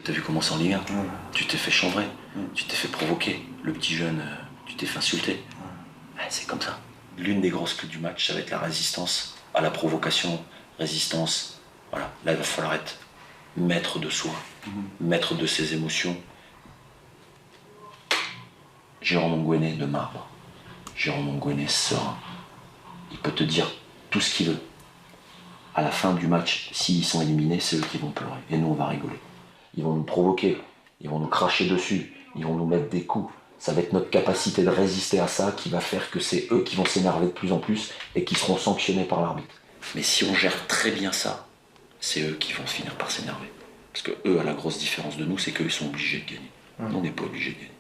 T'as vu comment c'est en Ligue 1 ? Tu t'es fait chambrer, tu t'es fait provoquer. Le petit jeune, tu t'es fait insulter. C'est comme ça. L'une des grosses clés du match, ça va être la résistance à la provocation, résistance. Voilà, là il va falloir être maître de soi, maître de ses émotions. Jérôme Ongwené de marbre, Jérôme Ongwené serein. Il peut te dire tout ce qu'il veut. À la fin du match, s'ils sont éliminés, c'est eux qui vont pleurer. Et nous, on va rigoler. Ils vont nous provoquer, ils vont nous cracher dessus, ils vont nous mettre des coups. Ça va être notre capacité de résister à ça qui va faire que c'est eux qui vont s'énerver de plus en plus et qui seront sanctionnés par l'arbitre. Mais si on gère très bien ça, c'est eux qui vont finir par s'énerver. Parce que eux, à la grosse différence de nous, c'est qu'eux, ils sont obligés de gagner. Nous, on n'est pas obligés de gagner.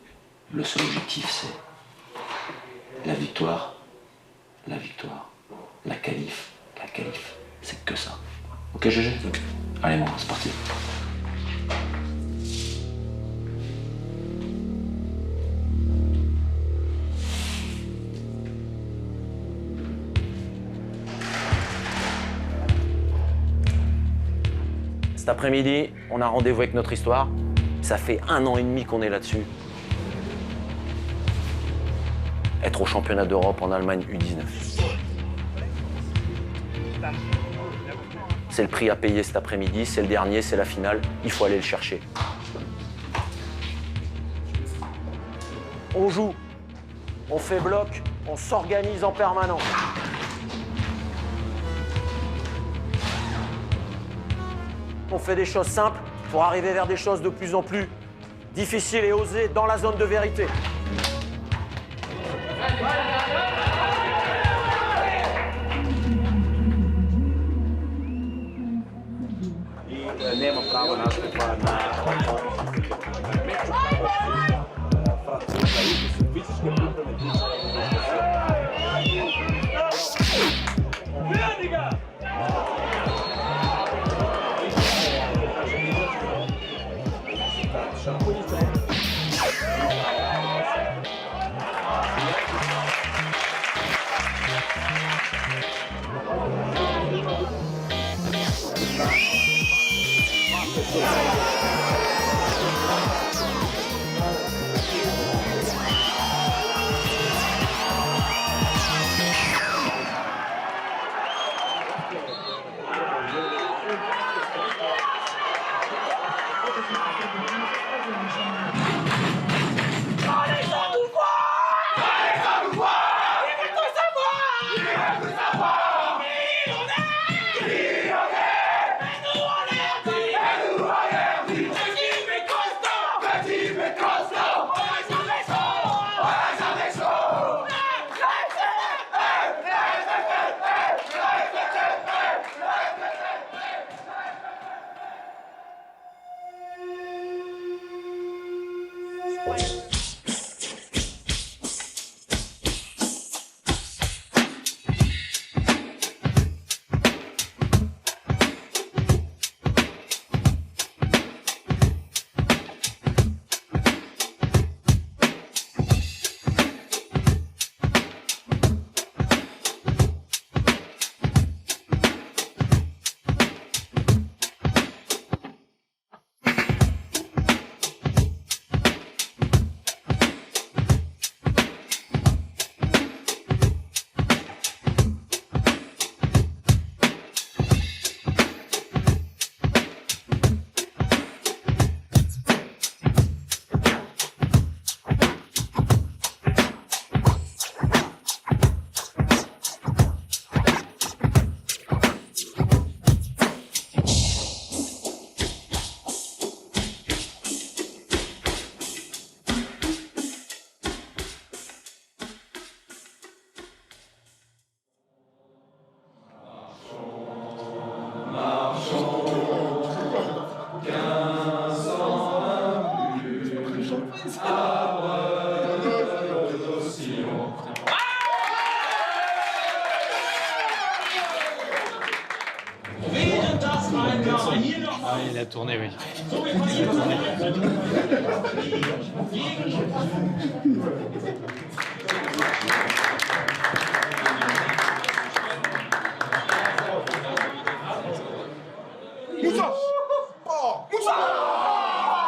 Le seul objectif, c'est la victoire, la qualif. C'est que ça. Ok, GG ? Ok. Allez, moi, c'est parti. Cet après-midi, on a rendez-vous avec notre histoire. Ça fait 1 an et demi qu'on est là-dessus. Être au championnat d'Europe en Allemagne U19. C'est le prix à payer cet après-midi, c'est le dernier, c'est la finale. Il faut aller le chercher. On joue, on fait bloc, on s'organise en permanence. On fait des choses simples pour arriver vers des choses de plus en plus difficiles et osées dans la zone de vérité. Ah, il a tourné, oui. Moussa! Oh, Moussa!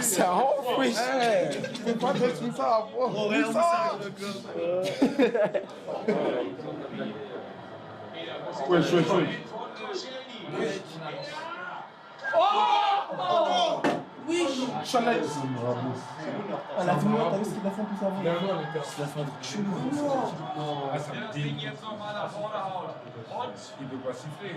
C'est un ouf, oui. Tu peux pas être tout ça, wesh. Oh oui. Chanel. À la fin, t'as vu ce qu'il a fait tout ça? Il a fait un truc chelou. Ça me dégoûte. Il peut pas siffler.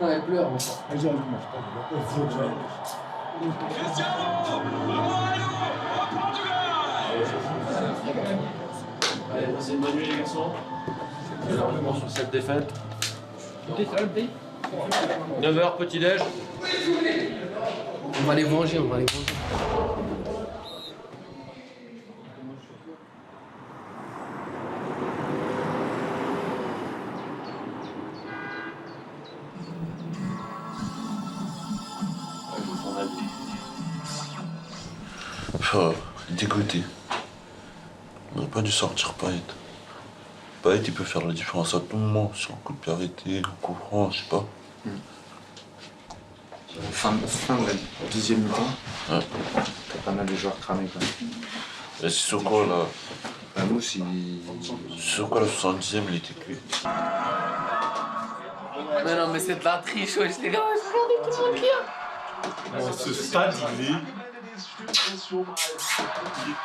Non, elle pleure. Allez, c'est une bonne nuit les garçons. Énormément sur cette défaite. 9h, petit-déj. On va les venger, Dégoûté. On n'aurait pas dû sortir Payet. Payet, il peut faire la différence à tout moment, sur un coup de pied arrêté, un coup franc, je sais pas. Fin de la deuxième mi-temps, Ouais. t'as pas mal de joueurs cramés quand même. Et Sissoko, là, Mousse, Sissoko, à la 70e, il était cuit. Mais non, mais c'est de la triche, wesh, les gars. Regardez tout le monde qui a. Ce stade, il est.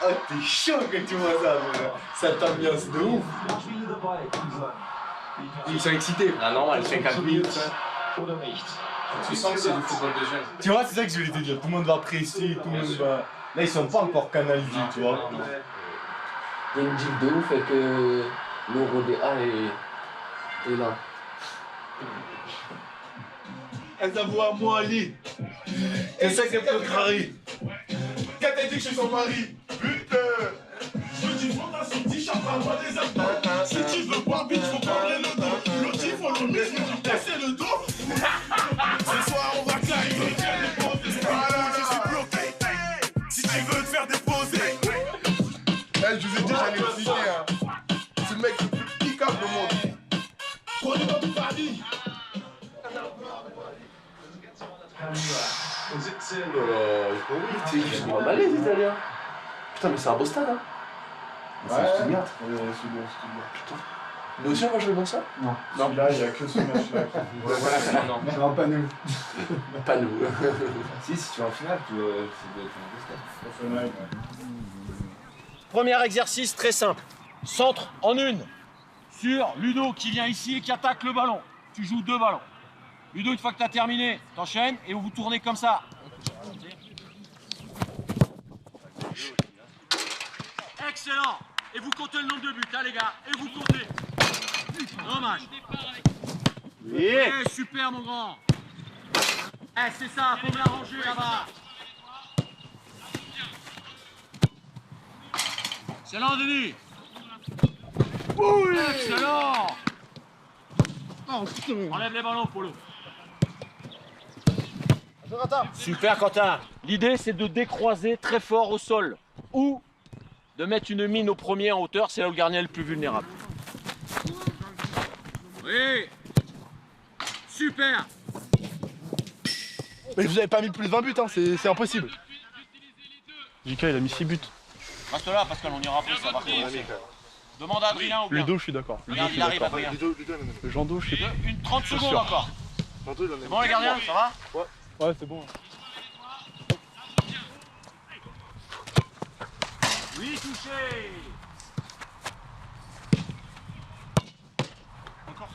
Ah, t'es chaud que tu vois ça, frère. Cette ambiance de ouf. Ils sont excités. Ah, normal, c'est 4 minutes. Tu sens que c'est du football de jeunes. Tu vois, c'est ça que je voulais te dire. Tout le monde va apprécier, tout le monde va. Là, ils sont pas encore canalisés, tu vois. Il y a une diff de ouf et que l'euro des A est là. Elle avoue à moi, Ali. Elle sait qu'elle peut crarer. Quand t'as dit que je suis son mari. Putain. Je dis, faut ta sortie, chapeau, des abdos. Si tu veux boire, bitch, faut prendre le dos. L'autre, il faut le mettre, faut lui casser le dos. Ce soir, on va claquer. Je suis bloqué. Si tu veux te faire déposer. Je vous ai dit, j'allais le citer. C'est le mec le plus piquable du monde. Prenez dans toute famille. Ils sont pas mal les Italiens. Putain, mais c'est un beau stade, hein. C'est Stuttgart. Putain. Nous aussi, on va jouer dans ça? Non. Celui-là, il n'y a que ce match-là. Non, pas nous. Pas nous. si tu vas en finale, tu dois être un beau stade. Premier exercice très simple. Centre en une. Sur Ludo qui vient ici et qui attaque le ballon. Tu joues 2 ballons. Ludo, une fois que tu as terminé, t'enchaînes et vous tournez comme ça. Excellent. Et vous comptez le nombre de buts, hein, les gars. Et vous comptez. Dommage. Oui. Super, mon grand. C'est ça, faut me l'arranger là-bas. Excellent, Denis. Oui. Excellent. Enlève les ballons, Polo. Super, Quentin. L'idée, c'est de décroiser très fort au sol ou de mettre une mine au premier en hauteur. C'est là où le gardien est le plus vulnérable. Oui. Super. Mais vous avez pas mis plus de 20 buts, hein, c'est impossible. JK, il a mis 6 buts. Reste là, Pascal, on ira plus, ça va commencer. Demande à Adrien ou bien. Ludo, je suis d'accord. Regarde, il arrive, Adrien. Jando, je sais pas. Une 30 secondes encore. C'est bon, les gardiens, ça va? Ouais, c'est bon. Oui, touché. Encore.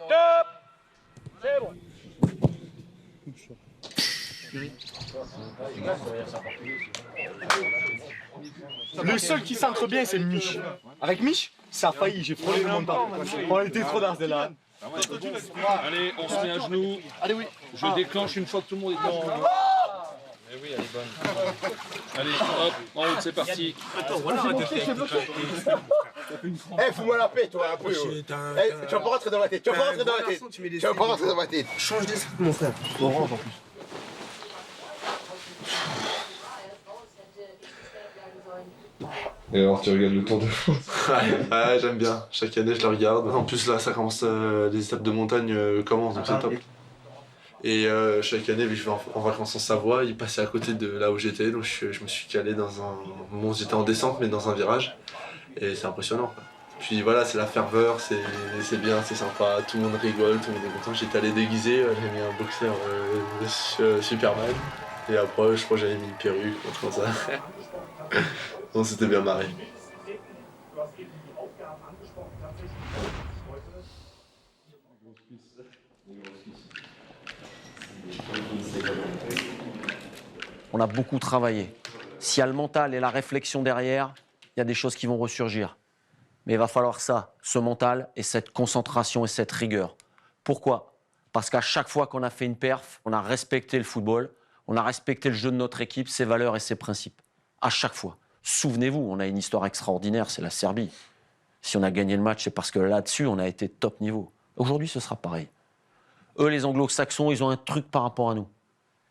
Top. C'est bon. Le seul qui s'entre bien, c'est Mich. Avec Mich, ça a failli, j'ai frôlé le montant. On était trop dans là. Allez, on se met à genoux. Allez, oui. Je déclenche une fois que tout le monde est dedans. Eh oui, elle est bonne. Allez, hop, en haut, c'est parti. Eh, fous-moi la paix, toi, un peu. Tu vas pas rentrer dans ma tête. Tu vas pas rentrer dans ma tête. Tu vas pas rentrer dans ma tête. Change des mon frère. Orange en plus. Et alors, tu regardes le Tour de France? Ouais, j'aime bien. Chaque année, je le regarde. En plus, là, ça commence, les étapes de montagne commencent, donc c'est top. Et chaque année, je vais en vacances en Savoie, il passait à côté de là où j'étais, donc je me suis calé dans un... Bon, j'étais en descente, mais dans un virage. Et c'est impressionnant, quoi. Puis voilà, c'est la ferveur, c'est bien, c'est sympa, tout le monde rigole, tout le monde est content. J'étais allé déguisé, j'ai mis un boxeur Superman. Et après, je crois que j'avais mis une perruque, un truc comme ça. On s'était bien marré. On a beaucoup travaillé. S'il y a le mental et la réflexion derrière, il y a des choses qui vont ressurgir. Mais il va falloir ça, ce mental et cette concentration et cette rigueur. Pourquoi? Parce qu'à chaque fois qu'on a fait une perf, on a respecté le football, on a respecté le jeu de notre équipe, ses valeurs et ses principes. À chaque fois. Souvenez-vous, on a une histoire extraordinaire, c'est la Serbie. Si on a gagné le match, c'est parce que là-dessus, on a été top niveau. Aujourd'hui, ce sera pareil. Eux, les anglo-saxons, ils ont un truc par rapport à nous.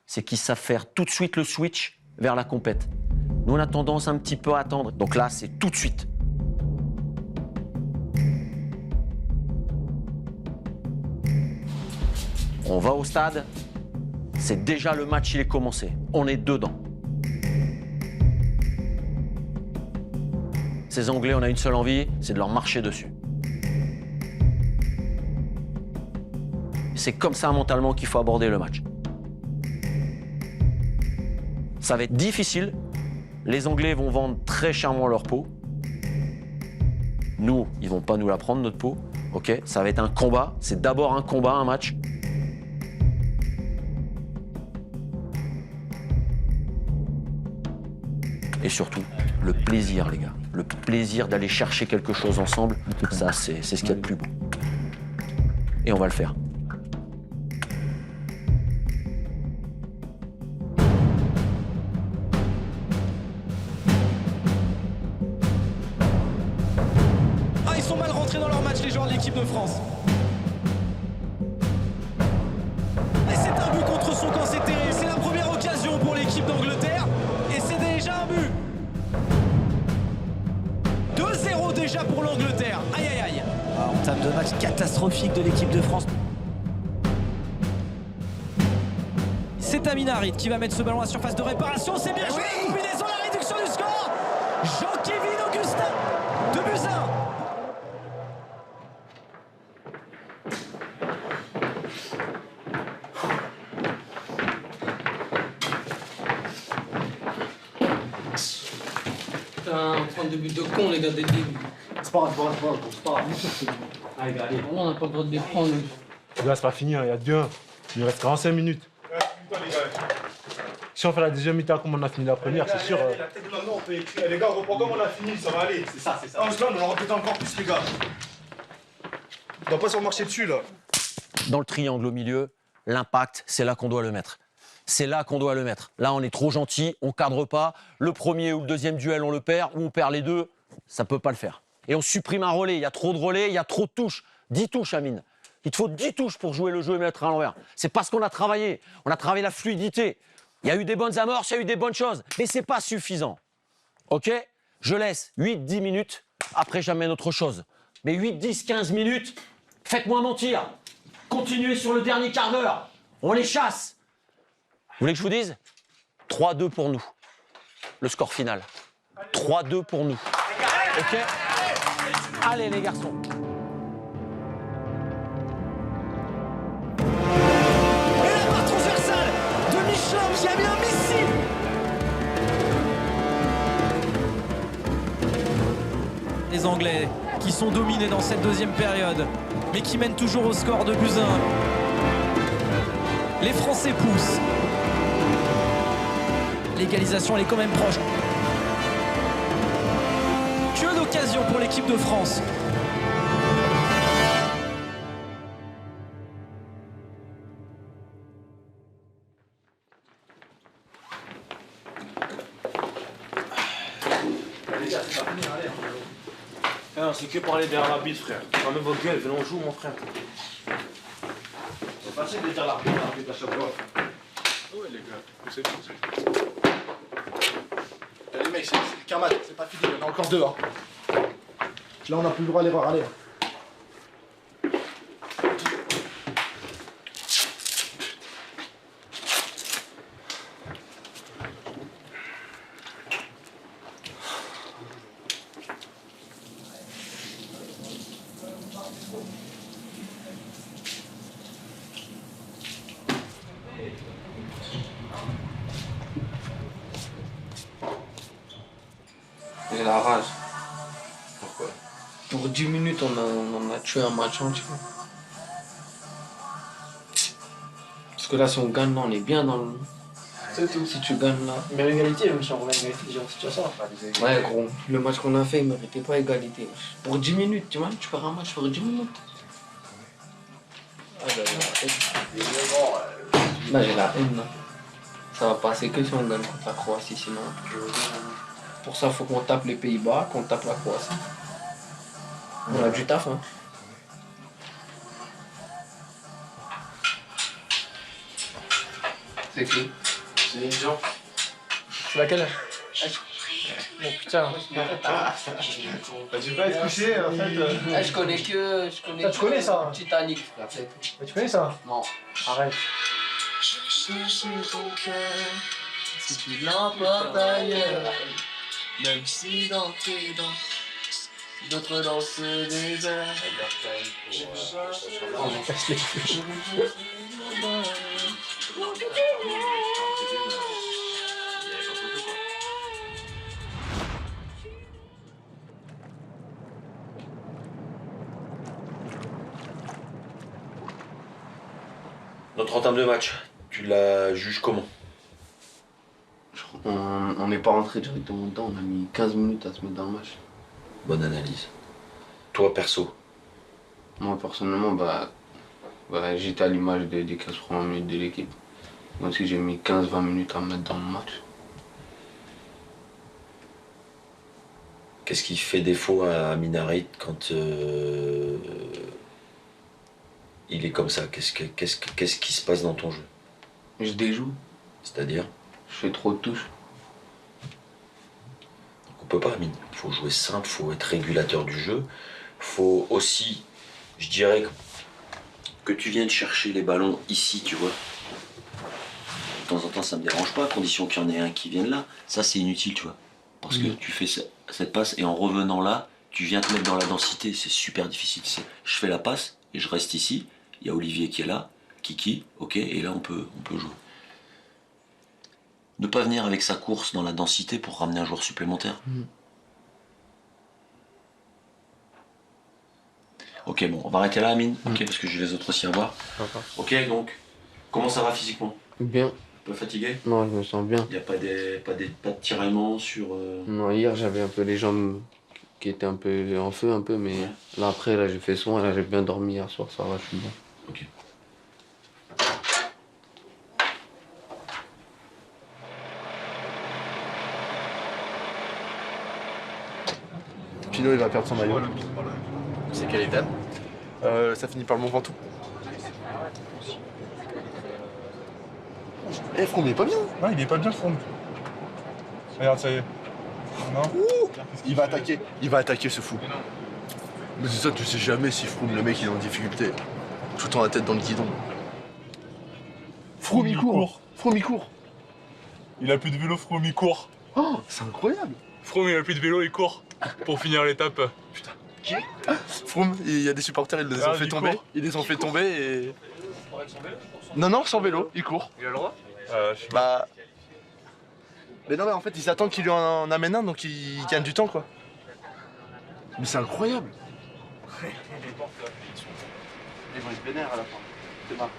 C'est qu'ils savent faire tout de suite le switch vers la compète. Nous, on a tendance un petit peu à attendre. Donc là, c'est tout de suite. On va au stade, c'est déjà le match, il est commencé. On est dedans. Ces Anglais, on a une seule envie, c'est de leur marcher dessus. C'est comme ça mentalement qu'il faut aborder le match. Ça va être difficile. Les Anglais vont vendre très chèrement leur peau. Nous, ils vont pas nous la prendre, notre peau. Ok, ça va être un combat. C'est d'abord un combat, un match. Et surtout, le plaisir, les gars. Le plaisir d'aller chercher quelque chose ensemble, ça, c'est ce qu'il y a de plus beau. Et on va le faire. Ah, ils sont mal rentrés dans leur match, les joueurs de l'équipe de France. Et c'est un but contre son camp, c'est terrible. C'est la première occasion pour l'équipe d'Angleterre. Et c'est déjà un but. 2-0 déjà pour l'Angleterre. Aïe aïe aïe. Ah, entame de match catastrophique de l'équipe de France. C'est Amin Harit qui va mettre ce ballon à la surface de réparation. C'est bien joué. Combinaison, la réduction du score. Jean-Kévin Augustin de Buzyn. Putain, on prend des buts de con, les gars, dès le début. C'est pas grave, c'est pas grave. Allez, allez, on n'a pas le droit de les prendre. Les gars, c'est pas fini, il y a 2-1. Il nous reste 45 minutes. Si on fait la deuxième mi-temps comme on a fini la première, c'est sûr. La tête de la main, on peut écrire. Les gars, on reprend comme on a fini, ça va aller. C'est ça, c'est ça. En Hollande, on en répète encore plus, les gars. On doit pas se remarcher dessus, là. Dans le triangle au milieu, l'impact, c'est là qu'on doit le mettre. C'est là qu'on doit le mettre. Là, on est trop gentil, on cadre pas. Le premier ou le deuxième duel, on le perd, ou on perd les deux. Ça peut pas le faire. Et on supprime un relais. Il y a trop de relais, il y a trop de touches. 10 touches, Amine. Il te faut 10 touches pour jouer le jeu et mettre à l'envers. C'est parce qu'on a travaillé. On a travaillé la fluidité. Il y a eu des bonnes amorces, il y a eu des bonnes choses. Mais c'est pas suffisant. OK? Je laisse 8-10 minutes. Après, j'amène autre chose. Mais 8, 10, 15 minutes, faites-moi mentir. Continuez sur le dernier quart d'heure. On les chasse. Vous voulez que je vous dise? 3-2 pour nous. Le score final. 3-2 pour nous. OK? Allez, les garçons. Et la barre transversale de Michelin qui a mis un missile. Les Anglais qui sont dominés dans cette deuxième période, mais qui mènent toujours au score de Buzyn. Les Français poussent. L'égalisation, elle est quand même proche. Que d'occasion pour l'équipe de France. Non, c'est que pour aller derrière l'arbitre, frère. Fermez vos gueules, venez, on joue, mon frère. C'est facile de dire l'arbitre à chaque fois. Ouais, les gars, c'est bon. Les mecs, c'est qu'un match, c'est pas fini, il y en a encore 2. Hein. Là, on n'a plus le droit à l'erreur, allez. J'ai la rage. Pourquoi? Pour 10 minutes, on a tué un match entier. Parce que là, si on gagne, là, on est bien dans le. C'est tout. Si tu gagnes là. Mais l'égalité, même si on revient à l'égalité, déjà, c'est déjà ça. Ouais, gros. Le match qu'on a fait, il méritait pas égalité. Pour 10 minutes, tu vois, tu perds un match pour 10 minutes. Ah, là, j'ai la haine, là. Ça va passer que si on gagne contre la Croatie, sinon. Pour ça, il faut qu'on tape les Pays-Bas, qu'on tape la Croatie. On a du taf, hein. C'est qui? C'est une jambe. C'est laquelle? Oh putain. Bah, tu peux être couché en fait. Je connais que. Ça, tu connais ça? Titanic, la tête. Mais tu connais ça? Non. Arrête. Si tu l'emportes ailleurs, même si dans tes danses, d'autres dansent des airs. Oh, je casse les couilles. Notre entame de match, tu la juges comment? On n'est pas rentré directement dedans, on a mis 15 minutes à se mettre dans le match. Bonne analyse. Toi, perso? Moi, personnellement, bah j'étais à l'image des 15 premières minutes de l'équipe. Moi aussi, j'ai mis 15-20 minutes à me mettre dans le match. Qu'est-ce qui fait défaut à Amin quand il est comme ça? Qu'est-ce qui se passe dans ton jeu? Je déjoue. C'est-à-dire? Je fais trop de touches. On peut pas, Amin. Il faut jouer simple, il faut être régulateur du jeu. Il faut aussi, je dirais, que tu viennes chercher les ballons ici, tu vois. De temps en temps, ça me dérange pas, à condition qu'il y en ait un qui vienne là. Ça, c'est inutile, tu vois. Parce que tu fais cette passe et en revenant là, tu viens te mettre dans la densité. C'est super difficile. Je fais la passe et je reste ici. Il y a Olivier qui est là, Kiki, ok, et là on peut jouer. Ne pas venir avec sa course dans la densité pour ramener un joueur supplémentaire. Ok, bon, on va arrêter là, Amine. Ok, parce que j'ai les autres aussi à voir. Ok, donc, comment ça va physiquement? Bien. Un peu fatigué? Non, je me sens bien. Il n'y a pas de tiraillements sur... Non, hier j'avais un peu les jambes qui étaient un peu en feu, mais là après, là j'ai fait soin, là j'ai bien dormi hier soir, ça va, je suis bien. Ok. Pino il va perdre son maillot. C'est quelle étape? Ça finit par le Mont Ventoux. Eh, Froome il est pas bien. Non, il est pas bien, Froome. Regarde, ça y est. Non. Il va attaquer ce fou. Mais c'est ça, tu sais jamais si Froome, le mec, il est en difficulté. Tout le temps la tête dans le guidon. Froome il court. Froome il court. Il a plus de vélo, Froome, il court. Oh, c'est incroyable. Froome, il a plus de vélo, il court. Pour finir l'étape. Putain. Qui? Froome, il y a des supporters, ils les ont fait tomber. Ils les ont fait tomber et... Non, sans vélo, il court. Il a le droit? Bah... Mais non, mais en fait, ils attendent qu'il lui en amène un, donc il gagne du temps, quoi. Mais c'est incroyable. Ils vont être vénères à la fin. C'est marrant.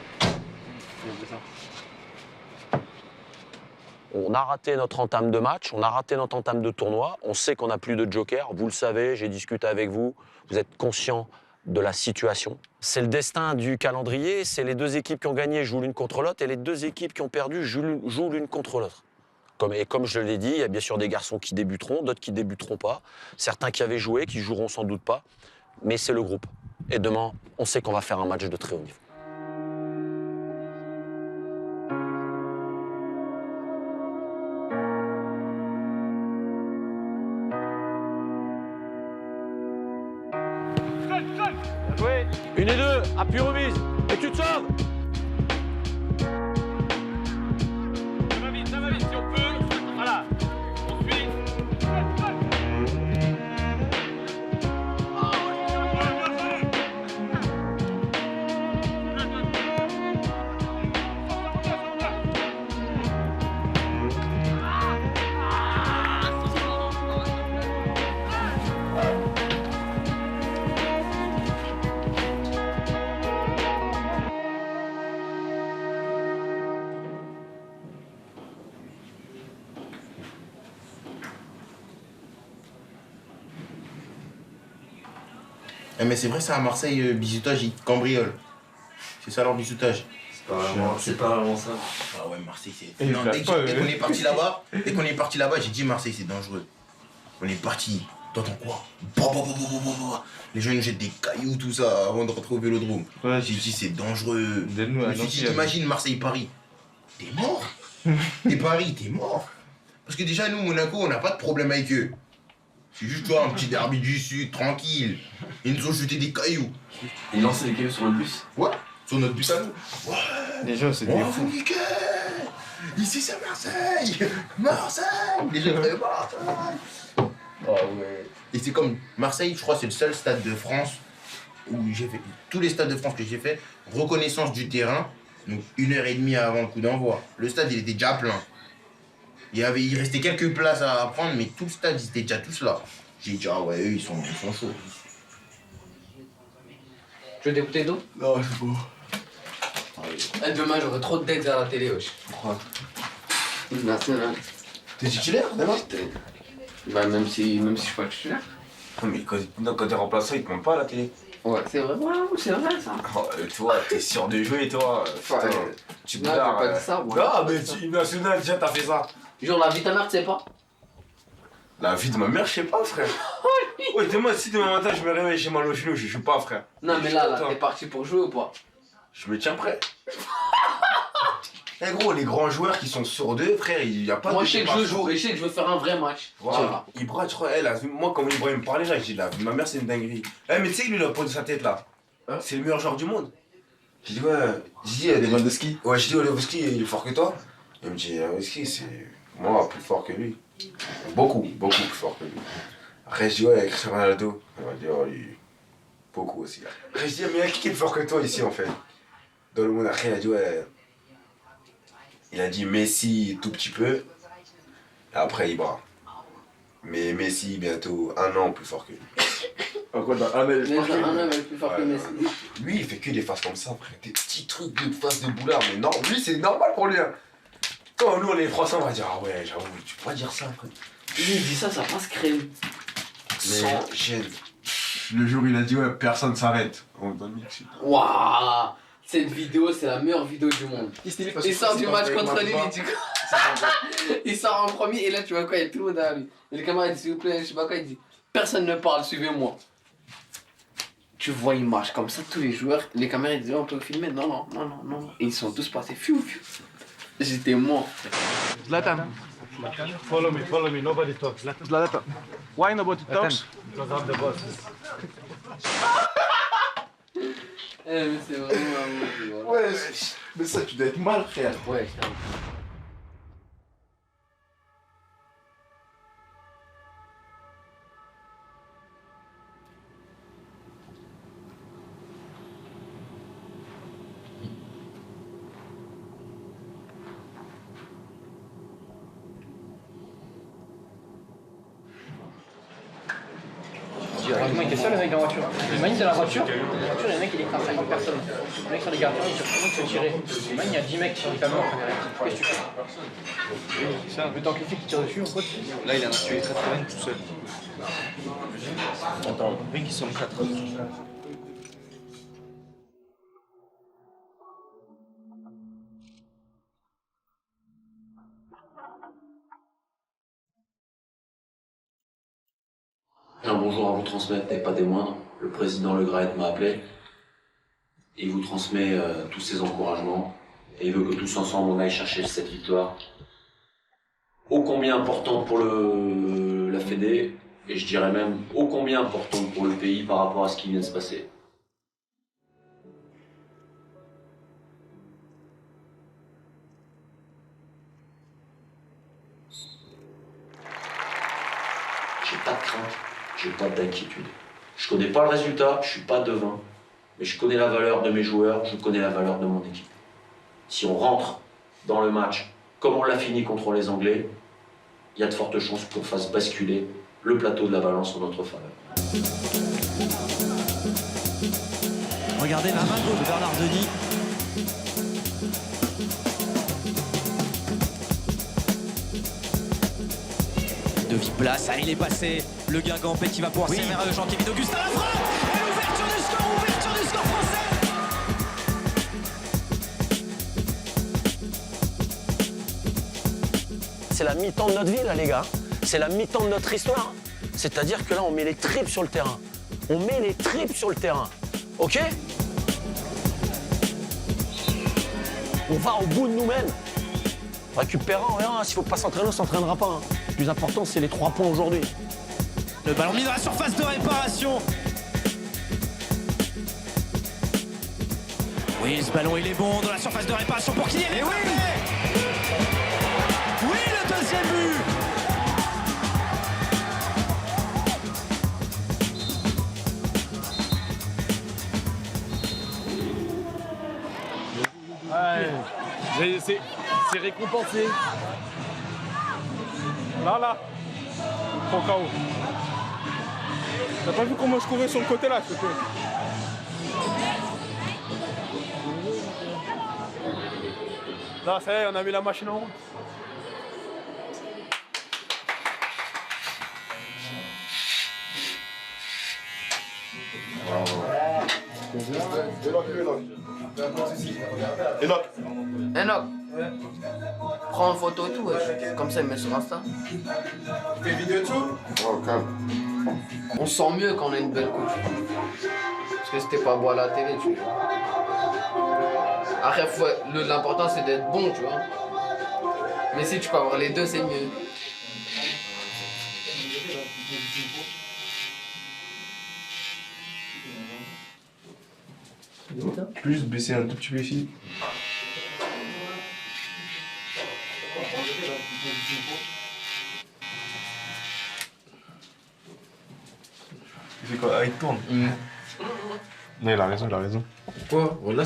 On a raté notre entame de match, on a raté notre entame de tournoi. On sait qu'on n'a plus de joker. Vous le savez, j'ai discuté avec vous. Vous êtes conscient de la situation. C'est le destin du calendrier. C'est les deux équipes qui ont gagné jouent l'une contre l'autre et les deux équipes qui ont perdu jouent l'une contre l'autre. Comme je l'ai dit, il y a bien sûr des garçons qui débuteront, d'autres qui débuteront pas. Certains qui avaient joué, qui joueront sans doute pas. Mais c'est le groupe. Et demain, on sait qu'on va faire un match de très haut niveau. Appui remise. Et tu te sauves. Ça va vite, si on peut. Voilà. On suit. Mais c'est vrai, ça à Marseille, bizutage, ils cambriolent. C'est ça leur bizutage. C'est pas vraiment ça. Ah ouais, Marseille, c'est. Non, dès qu'on est parti là-bas, j'ai dit Marseille, c'est dangereux. On est parti. T'entends quoi? Les gens nous jettent des cailloux, tout ça, avant de rentrer au vélodrome. Ouais, j'ai dit, c'est dangereux. Je me suis dit, imagine Marseille-Paris. T'es mort. T'es Paris, t'es mort. Parce que déjà, nous, Monaco, on n'a pas de problème avec eux. C'est juste toi, un petit derby du Sud, tranquille. Ils nous ont jeté des cailloux. Ils lançaient des cailloux sur le bus? Ouais, sur notre bus à nous. Ouais. Déjà, c'est des fous. Nickel. Ici, c'est Marseille. Marseille. Les gens de Marseille. Oh ouais. Et c'est comme Marseille, je crois, c'est le seul stade de France où j'ai fait. Tous les stades de France que j'ai fait, reconnaissance du terrain, donc 1h30 avant le coup d'envoi. Le stade, il était déjà plein. Il restait quelques places à prendre, mais tout le stade, ils étaient déjà tous là. J'ai dit, ah ouais, eux, ils sont chauds. Tu veux des bouteilles d'eau? Non, c'est beau. Demain, j'aurai trop de decks à la télé, wesh. Pourquoi? National. T'es titulaire, demain? Bah, même si je suis pas titulaire. Non, mais quand t'es remplaçant, ils te montrent pas à la télé. Ouais, c'est vrai, c'est vrai ça. Oh, toi, t'es sûr de jouer, toi. Putain, tu te barres. pas dit ça, moi. Non, mais tu, national, déjà, t'as fait ça. Genre, la vie de ta mère, tu sais pas? La vie de ma mère, je sais pas, frère. Ouais, dis-moi, si demain matin je me réveille chez mal au genou, je joue pas, frère. Non, mais là, t'es parti pour jouer ou pas? Je me tiens prêt. Eh gros, les grands joueurs qui sont sur deux, frère, il y a pas de. Moi, je sais que je joue et je sais que je veux faire un vrai match. Voilà. Ibra, tu crois, moi, quand Ibra me parlait là, j'ai dit, la vie de ma mère, c'est une dinguerie. Eh, mais tu sais que lui, il a posé sa tête là. Hein? C'est le meilleur joueur du monde. J'ai dit, ouais. J'ai dit, Lewandowski. Ouais, j'ai dit, Lewandowski, il est fort que toi. Il me dit, Lewandowski, c'est moi plus fort que lui. Beaucoup plus fort que lui. Après, je dis, ouais, Cristiano Ronaldo. Il m'a dit, oh, lui, beaucoup aussi. Après, je dis, mais qui est plus fort que toi ici, en fait? Dans le monde, après, il a dit, ouais. Il a dit Messi, tout petit peu. Et après, Ibra. Mais Messi, bientôt 1 an plus fort que lui. Encore dans 1 an, il est plus fort que Messi. Lui, il fait que des faces comme ça, frère. Des petits trucs de faces de boulard. Mais non, lui, c'est normal pour lui. Hein. Quand nous, on est Français, on va dire, ah ouais, j'avoue, tu peux pas dire ça, frère. Lui, il dit ça passe crème. Sans gêne. Le jour où il a dit, ouais, personne s'arrête. Waouh! Cette vidéo, c'est la meilleure vidéo du monde. Il sort du match contre lui, du coup. Il sort en premier et là, tu vois quoi, il y a tout le monde derrière lui. Et le camarade dit, s'il vous plaît, je sais pas quoi, il dit, personne ne parle, suivez-moi. Tu vois, il marche comme ça, tous les joueurs. Les caméras, ils disent, on peut filmer. Non. Et ils sont tous passés, fiou. J'étais mort. Zlatan. Follow me, nobody talks. Zlatan. Why nobody talks? Because I'm the boss. Mais c'est vraiment un mot. Ouais, mais ça, tu dois être mal, frère. Ouais, Heureusement, il était seul le mec dans la voiture. Le mec dans la voiture, il y a un mec il écrase 5 personnes. Le mec sur les gardiens, il se fait tirer. Le mec, il y a 10 mecs sur les camions. Qu'est-ce que tu fais? C'est ça, le temps que les flics qui tirent dessus, en fait. Là, il en a tué 80 tout seul. Attends, oui, qui sont 4. Un bonjour à vous transmettre n'est pas des moindres. Le président Le Graët m'a appelé. Il vous transmet tous ses encouragements et il veut que tous ensemble on aille chercher cette victoire. Ô combien importante pour la Fédé, et je dirais même ô combien importante pour le pays par rapport à ce qui vient de se passer. J'ai pas de crainte, j'ai pas d'inquiétude. Je connais pas le résultat, je suis pas devin, mais je connais la valeur de mes joueurs, je connais la valeur de mon équipe. Si on rentre dans le match comme on l'a fini contre les Anglais, il y a de fortes chances qu'on fasse basculer le plateau de la balance en notre faveur. Regardez la main gauche de Bernard Denis. De Place, il est passé. Le Guingampais qui va pouvoir servir à Jean-Kévin Augustin. La frappe et l'ouverture du score français. C'est la mi-temps de notre vie, là, les gars. C'est la mi-temps de notre histoire. C'est-à-dire que là, on met les tripes sur le terrain. On met les tripes sur le terrain. OK? On va au bout de nous-mêmes. Récupérant, on verra. S'il faut pas s'entraîner, on s'entraînera pas. Le plus important, c'est les 3 points aujourd'hui. Le ballon mis dans la surface de réparation. Oui, ce ballon, il est bon dans la surface de réparation pour Kylian Mbappé. Oui, le deuxième but. Ouais, c'est récompensé. Là. Trop KO. T'as pas vu comment je courais sur le côté là, s'il te plaît? Là, ça y est, on a mis la machine en route. Enoch, prends une photo et tout, comme ça il met sur Insta. Fais vidéo de tout? Oh, calme. On se sent mieux quand on a une belle couche. Parce que c'était pas beau à la télé, tu vois. Après, l'important c'est d'être bon, tu vois. Mais si tu peux avoir les deux, c'est mieux. Plus baisser un tout petit peu ici. Il fait quoi? Ah, il tourne. Non, il a raison, il a raison. Quoi? Voilà,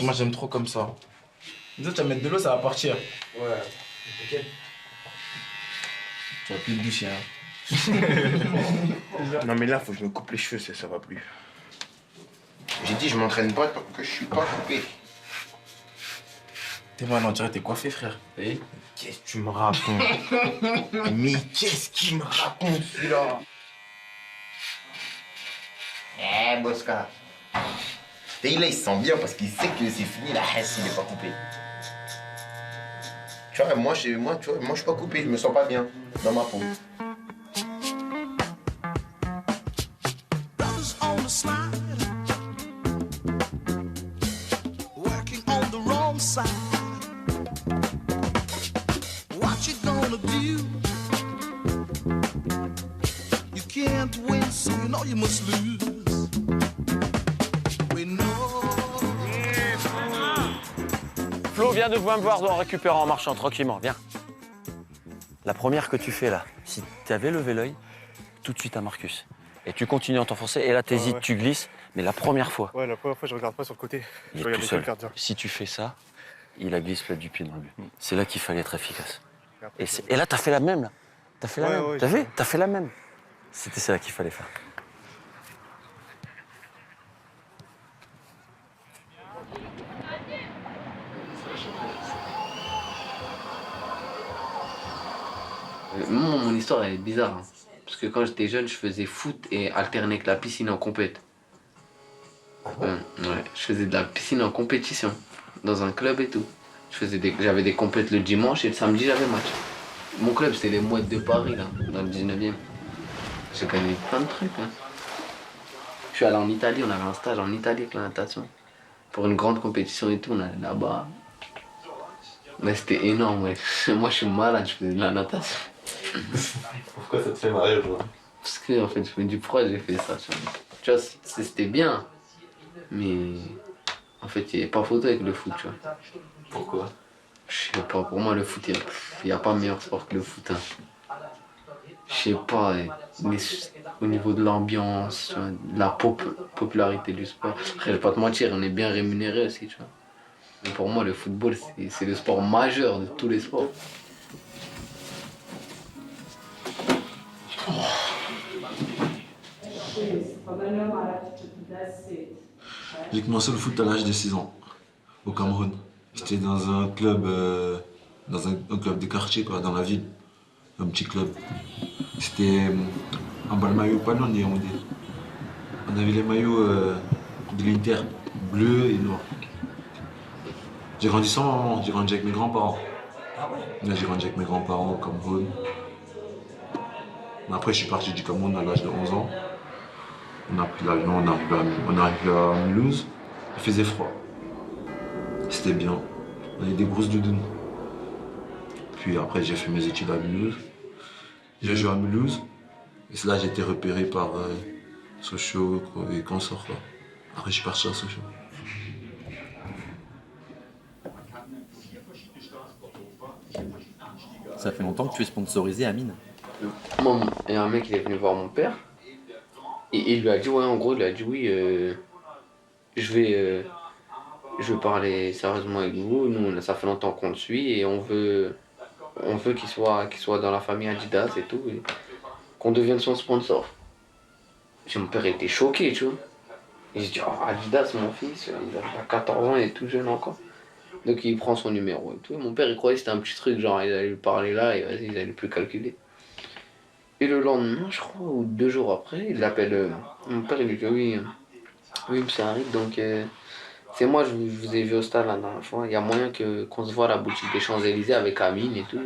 moi j'aime trop comme ça. Tu vas mettre de l'eau, ça va partir. Ouais. Ok. Tu vas plus te doucher, hein. Non, mais là, faut que je me coupe les cheveux, ça va plus. J'ai dit, je m'entraîne pas tant que je suis pas coupé. T'es mal, on dirait t'es coiffé, frère. Et qu'est-ce que tu me racontes? Mais qu'est-ce qu'il me raconte, celui-là? Eh, Bosca. Et là, il se sent bien parce qu'il sait que c'est fini, la haisse, il est pas coupé. Tu vois, moi, tu vois, moi, je suis pas coupé, je me sens pas bien dans ma peau. Flo, viens de me voir en récupérant, en marchant tranquillement, viens. La première que tu fais là, si tu avais levé l'œil, tout de suite à Marcus. Et tu continues à t'enfoncer, et là t'hésites, tu glisses, mais la première fois. Ouais, la première fois, je regarde pas sur le côté. Il Je est tout regarde seul. le gardien. Si tu fais ça, il a glisse du pied dans le but. C'est là qu'il fallait être efficace. Et là, t'as fait la même, là. T'as fait la même. Ouais, T'as vu? T'as fait la même. C'était ça qu'il fallait faire. Moi, mon histoire, elle est bizarre. Hein. Parce que quand j'étais jeune, je faisais foot et alterner avec la piscine en compète. Ouais, je faisais de la piscine en compétition, dans un club et tout. J'avais des compètes le dimanche et le samedi, j'avais match. Mon club, c'était les Mouettes de Paris, là, dans le 19e. J'ai gagné plein de trucs. Hein. Je suis allé en Italie, on avait un stage en Italie avec la natation. Pour une grande compétition et tout, on allait là-bas. Mais c'était énorme, ouais. Moi, je suis malade, je faisais de la natation. Pourquoi ça te fait marrer aujourd'hui? Parce que, en fait, je me dis pourquoi j'ai fait ça. Tu vois, c'était bien. Mais, en fait, il n'y avait pas photo avec le foot, tu vois. Pourquoi? Je sais pas, pour moi, le foot, il n'y a pas meilleur sport que le foot. Hein. je sais pas, au niveau de l'ambiance, tu vois, de la popularité du sport. Après, je vais pas te mentir, on est bien rémunéré aussi, tu vois. Mais pour moi, le football, c'est le sport majeur de tous les sports. J'ai commencé le foot à l'âge de 6 ans, au Cameroun. J'étais dans un club, un club de quartier, quoi, dans la ville. Un petit club. C'était un bal maillot, pas non, on avait les maillots de l'Inter, bleu et noir. J'ai grandi sans maman, j'ai grandi avec mes grands-parents. Là, j'ai grandi avec mes grands-parents au Cameroun. Après, je suis parti du Cameroun à l'âge de 11 ans. On a pris l'avion, on est arrivé à Mulhouse. Il faisait froid. C'était bien. On avait des grosses doudounes. Puis après, j'ai fait mes études à Mulhouse. J'ai joué à Mulhouse. Et c'est là que j'ai été repéré par Sochaux et consorts. Après, je suis parti à Sochaux. Ça fait longtemps que tu es sponsorisé, Amine. Moi, il y a un mec qui est venu voir mon père. Et il lui a dit, ouais, en gros, il lui a dit, oui, je vais parler sérieusement avec vous. Nous, ça fait longtemps qu'on le suit et on veut qu'il soit dans la famille Adidas et tout, et qu'on devienne son sponsor. Et mon père était choqué, tu vois. Il se dit, oh, Adidas, mon fils, il a 14 ans, il est tout jeune encore. Donc il prend son numéro et tout. Et mon père, il croyait que c'était un petit truc, genre il allait lui parler là et vas-y, il allait plus calculer. Et le lendemain, je crois, ou 2 jours après, il l'appelle. Mon père, il lui dit, oui, monsieur Harit, donc c'est moi, je vous ai vu au stade la dernière fois. Il y a moyen qu'on se voit à la boutique des Champs-Élysées avec Amine et tout.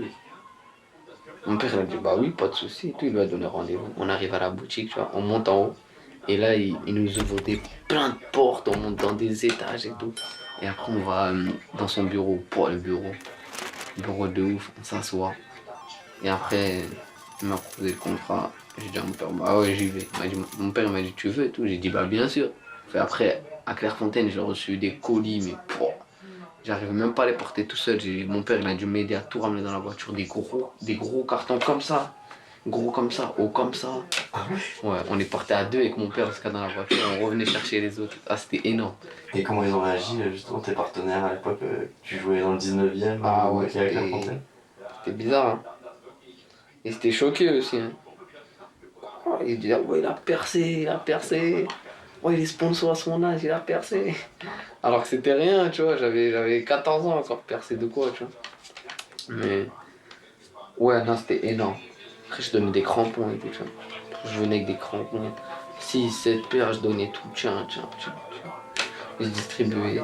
Mon père, il a dit, bah oui, pas de souci. Et tout, il lui a donné rendez-vous. On arrive à la boutique, tu vois, on monte en haut. Et là, il nous ouvre plein de portes, on monte dans des étages et tout. Et après, on va dans son bureau, le bureau de ouf, on s'assoit. Et après, il m'a proposé le contrat. J'ai dit à mon père, bah ouais, j'y vais. Mon père m'a dit, tu veux et tout. J'ai dit, bah bien sûr. Et après, à Clairefontaine, j'ai reçu des colis, mais j'arrivais même pas à les porter tout seul. Mon père, il a dû m'aider à tout ramener dans la voiture. Des gros cartons comme ça. Gros comme ça, haut comme ça. Ouais, on est parti à 2 avec mon père jusqu'à dans la voiture, on revenait chercher les autres. Ah, c'était énorme. Et comment ils ont réagi, justement, tes partenaires à l'époque? Tu jouais dans le 19e, ah ouais, c'était bizarre. Hein. Et c'était choqué aussi. Hein. Oh, ils disaient, ouais, il a percé. Ouais, il est sponsor à son âge, il a percé. Alors que c'était rien, tu vois, j'avais 14 ans encore, percé de quoi, tu vois. Mais ouais, non, c'était énorme. Après, je donnais des crampons et tout, tu vois. Je venais avec des crampons. 6, 7 paires, je donnais tout. Tiens. Je distribuais.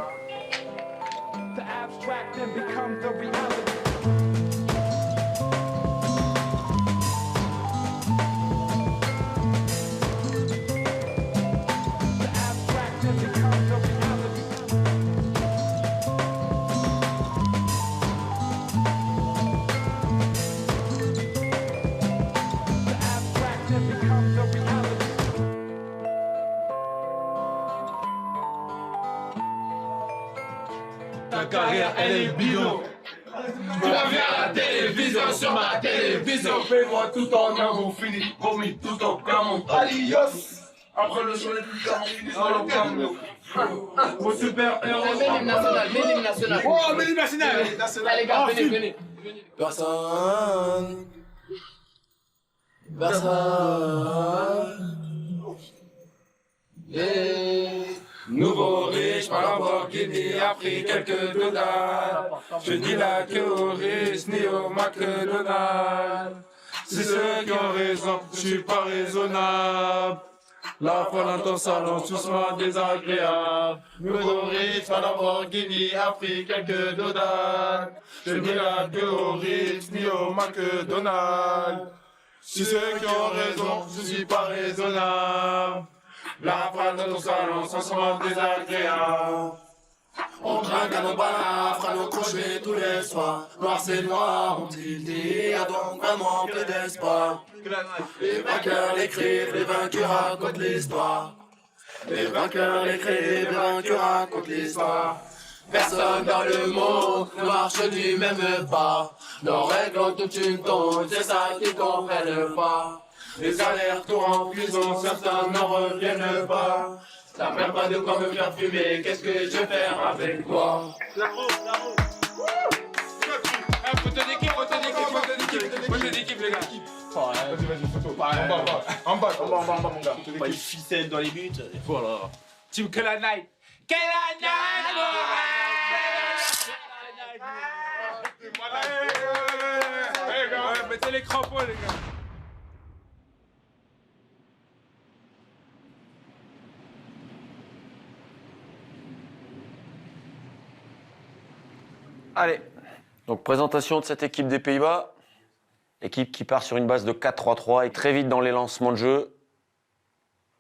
Ta carrière, elle est bidon. Je la viens à la télévision, sur ma télévision. Fais-moi tout en avant, fini, promis, tout en clamant. Alios. Après le show, les plus tard, on finit mon super héros. Bénim national. Oh, Bénim national. Allez, gars, venez. Personne. Nouveau riche, par Lamborghini, a pris quelques dollars. Je dis la que au riche, ni au McDonald's. C'est ceux qui ont raison, je suis pas raisonnable. La fois dans ton salon, doucement désagréable. Nouveau riche, par Lamborghini, a pris quelques dollars. Je dis la que au riche, ni au McDonald's. C'est ceux qui ont raison, je suis pas raisonnable. La femme dans ton salon, sentiment désagréable. On drague à nos balles, fera nos crochets tous les soirs. Noir c'est noir, on dit il y a donc vraiment peu d'espoir. Les vainqueurs l'écrivent, les vaincus racontent l'histoire. Les vainqueurs l'écrivent, les vaincus racontent l'histoire. Personne dans le monde ne marche du même pas. Nos règles ont toute une tonne, c'est ça qu'ils comprennent pas. Les allers-retours en prison, certains n'en reviennent pas. T'as même pas de quoi me faire fumer, qu'est-ce que je vais faire avec toi? Photo d'équipe, les gars. Vas-y, photo. En bas, mon gars. Pas une ficelle dans les buts. Voilà. Team Kella Night. Mettez les crampons, les gars. Allez, donc présentation de cette équipe des Pays-Bas. Équipe qui part sur une base de 4-3-3 et très vite dans les lancements de jeu.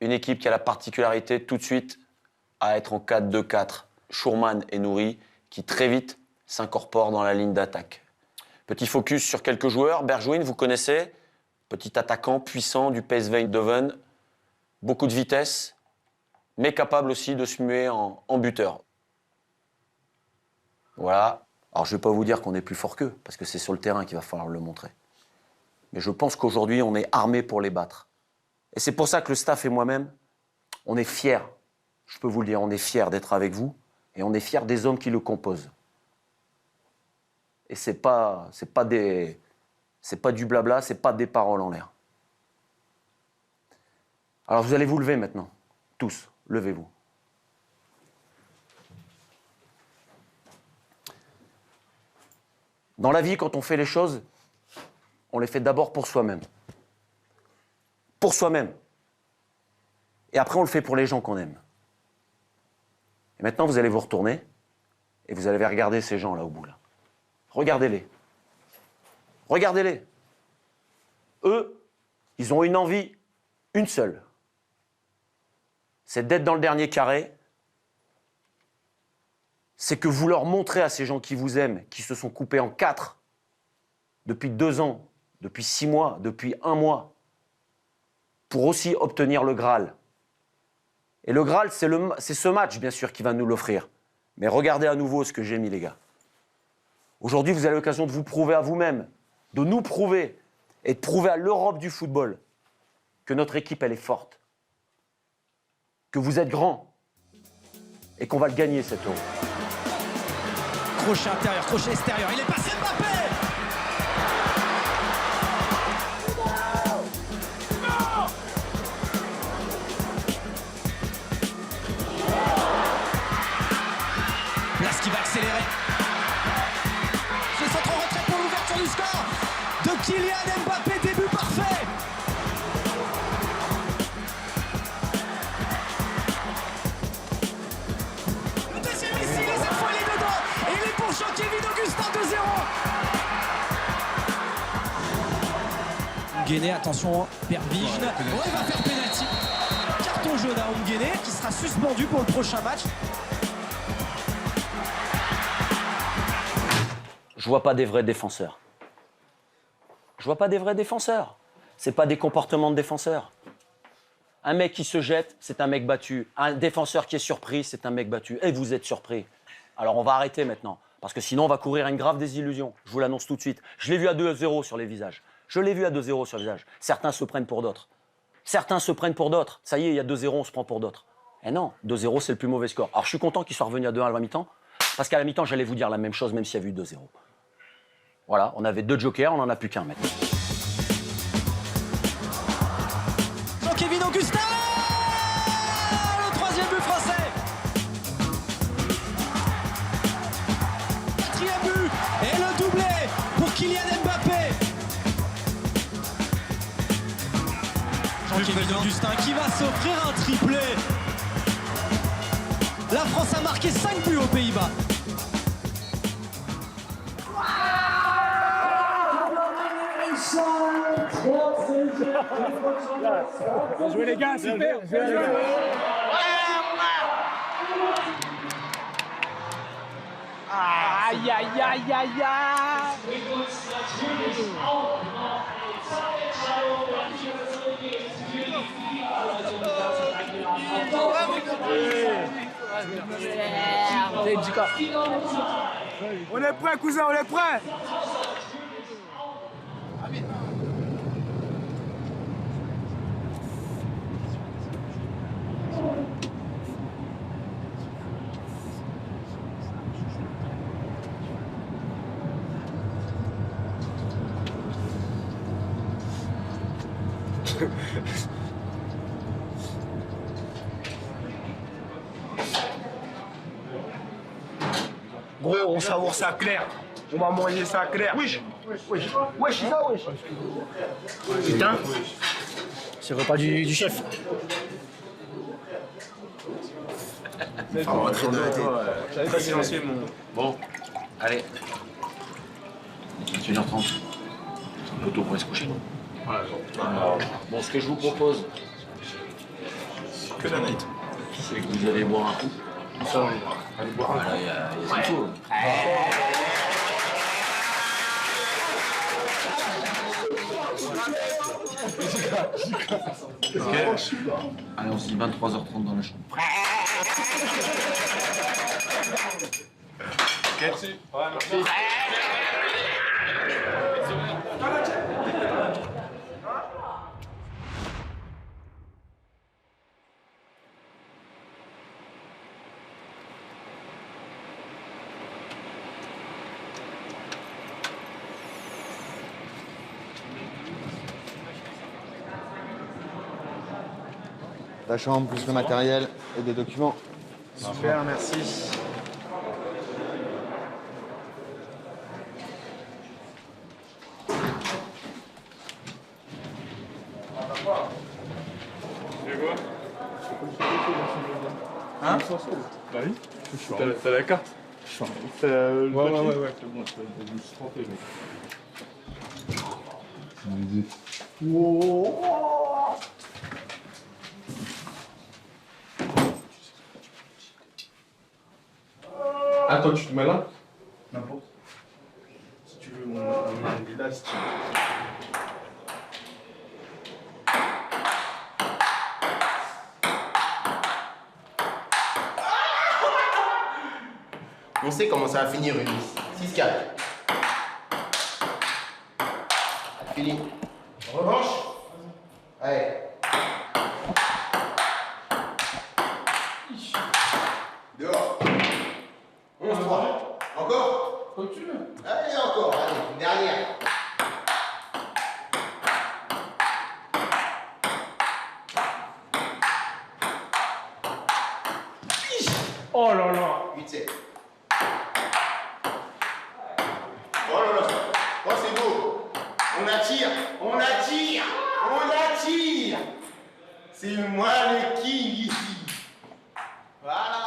Une équipe qui a la particularité tout de suite à être en 4-2-4. Schurman et Nouri qui très vite s'incorporent dans la ligne d'attaque. Petit focus sur quelques joueurs. Bergwijn, vous connaissez. Petit attaquant puissant du PSV Eindhoven. Beaucoup de vitesse, mais capable aussi de se muer en buteur. Voilà. Alors, je ne vais pas vous dire qu'on est plus fort qu'eux, parce que c'est sur le terrain qu'il va falloir le montrer. Mais je pense qu'aujourd'hui, on est armés pour les battre. Et c'est pour ça que le staff et moi-même, on est fiers. Je peux vous le dire, on est fiers d'être avec vous, et on est fiers des hommes qui le composent. Et c'est pas du blabla, c'est pas des paroles en l'air. Alors vous allez vous lever maintenant, tous, levez-vous. Dans la vie, quand on fait les choses, on les fait d'abord pour soi-même. Pour soi-même. Et après, on le fait pour les gens qu'on aime. Et maintenant, vous allez vous retourner et vous allez regarder ces gens là au bout. Là. Regardez-les. Regardez-les. Eux, ils ont une envie, une seule. C'est d'être dans le dernier carré. C'est que vous leur montrez à ces gens qui vous aiment, qui se sont coupés en 4 depuis 2 ans, depuis 6 mois, depuis 1 mois, pour aussi obtenir le Graal. Et le Graal, c'est ce match, bien sûr, qui va nous l'offrir. Mais regardez à nouveau ce que j'ai mis, les gars. Aujourd'hui, vous avez l'occasion de vous prouver à vous-même, de nous prouver, et de prouver à l'Europe du football que notre équipe, elle est forte, que vous êtes grands, et qu'on va le gagner, cet Euro. Crochet intérieur, crochet extérieur, il est passé Mbappé. Place qui va accélérer. Ce centre en retrait pour l'ouverture du score de Kylian Mbappé, début parfait. Le deuxième ici, et cette fois il est dedans. Et il est pour Jean-Kevin Augustin 2-0. Nguéné, attention, Pervige. Oh, il va faire pénalty. Carton jaune à Nguéné qui sera suspendu pour le prochain match. Je vois pas des vrais défenseurs. Je vois pas des vrais défenseurs. C'est pas des comportements de défenseurs. Un mec qui se jette, c'est un mec battu. Un défenseur qui est surpris, c'est un mec battu. Et vous êtes surpris. Alors on va arrêter maintenant. Parce que sinon on va courir une grave désillusion. Je vous l'annonce tout de suite. Je l'ai vu à 2-0 sur les visages. Je l'ai vu à 2-0 sur les visages. Certains se prennent pour d'autres. Certains se prennent pour d'autres. Ça y est, il y a 2-0, on se prend pour d'autres. Eh non, 2-0, c'est le plus mauvais score. Alors je suis content qu'il soit revenu à 2-1 à la mi-temps. Parce qu'à la mi-temps, j'allais vous dire la même chose, même s'il y a eu 2-0. Voilà, on avait 2 jokers, on n'en a plus qu'un maintenant. Jean-Kevin Augustin, le 3e but français. 4e but et le doublé pour Kylian Mbappé. Jean-Kevin Augustin qui va s'offrir un triplé. La France a marqué 5 buts aux Pays-Bas. Bien joué les gars, super. Aïe aïe aïe aïe aïe. On est prêts, cousin, on est prêts. Gros, on savoure ça clair. On va manger ça clair. Wesh. Wesh, c'est ça, wesh. Putain. C'est le repas du chef. Faut rentrer dans la tête. J'avais pas silencieux, mon. Bon, allez. 21h30. C'est un peu tôt pour aller se coucher, non? Bon, ce que je vous propose, Que la night. c'est que vous allez boire un coup. Ça, allez boire un Voilà, il y a ce qu'il faut. Ok. Allez, on se dit 23h30 dans la chambre. Ok. Ouais, merci. La chambre, plus le matériel et des documents. Super, merci. Hein? Bah oui. T'as la carte? Ouais, c'est bon, je me suis trompé. Ah, toi, tu te mets là? N'importe. Si tu veux, on est là, si tu veux. On sait comment ça va finir une 6-4. Fini. Revanche. Allez. Dehors. 11-3. Encore? Comme tu veux. Allez, encore. Allez, une dernière. Oh là là. 8-7. Oh là là. Oh, c'est beau. On attire. On attire. On attire. C'est moi le king ici. Voilà.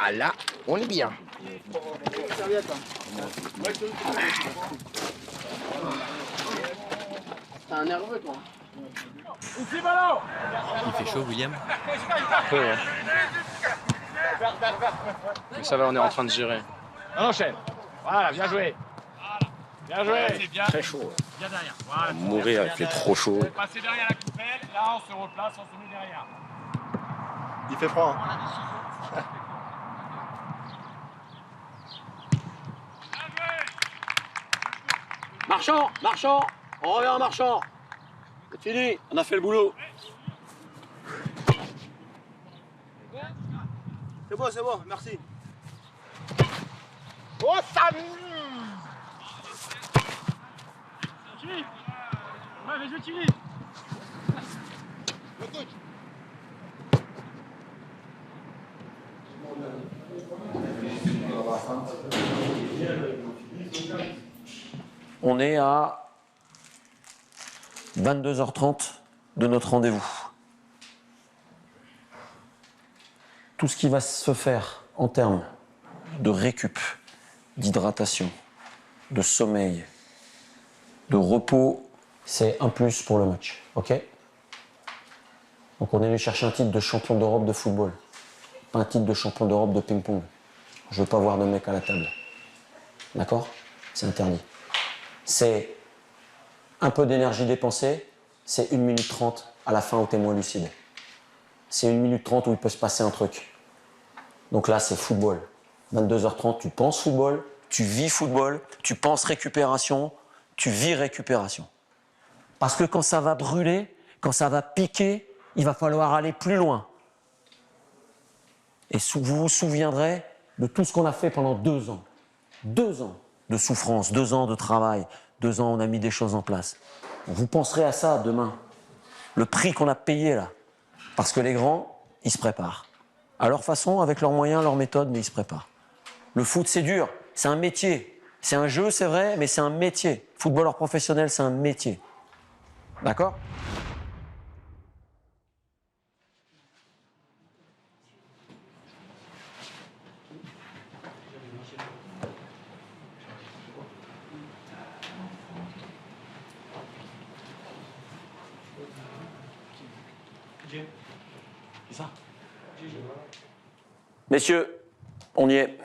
Ah là, on est bien. T'es un nerveux, toi. Ici, ballon. Il fait chaud, William? Un peu, ouais. Mais ça va, on est en train de gérer. On enchaîne. Voilà, bien joué. Bien joué. Très chaud. Bien derrière. Voilà. Mourir, il fait trop chaud. Passez derrière la coupelle. Là, on se replace, on se met derrière. Il fait froid. Hein. Marchand, marchand, on revient en marchand. C'est fini, on a fait le boulot. C'est bon, merci. Oh, ça. Ouais, mais je vais On est à 22h30 de notre rendez-vous. Tout ce qui va se faire en termes de récup, d'hydratation, de sommeil, de repos, c'est un plus pour le match, ok? Donc on est venu chercher un titre de champion d'Europe de football, pas un titre de champion d'Europe de ping-pong. Je veux pas voir de mec à la table. D'accord? C'est interdit. C'est un peu d'énergie dépensée, c'est 1 minute 30 à la fin au témoin lucide. C'est 1 minute 30 où il peut se passer un truc. Donc là, c'est football. 22h30, tu penses football, tu vis football, tu penses récupération, tu vis récupération. Parce que quand ça va brûler, quand ça va piquer, il va falloir aller plus loin. Et vous vous souviendrez de tout ce qu'on a fait pendant 2 ans. 2 ans de souffrance, 2 ans de travail, 2 ans on a mis des choses en place. Vous penserez à ça demain. Le prix qu'on a payé là. Parce que les grands, ils se préparent. À leur façon, avec leurs moyens, leurs méthodes, mais ils se préparent. Le foot, c'est dur, c'est un métier. C'est un jeu, c'est vrai, mais c'est un métier. Footballeur professionnel, c'est un métier. D'accord ? Messieurs, on y est.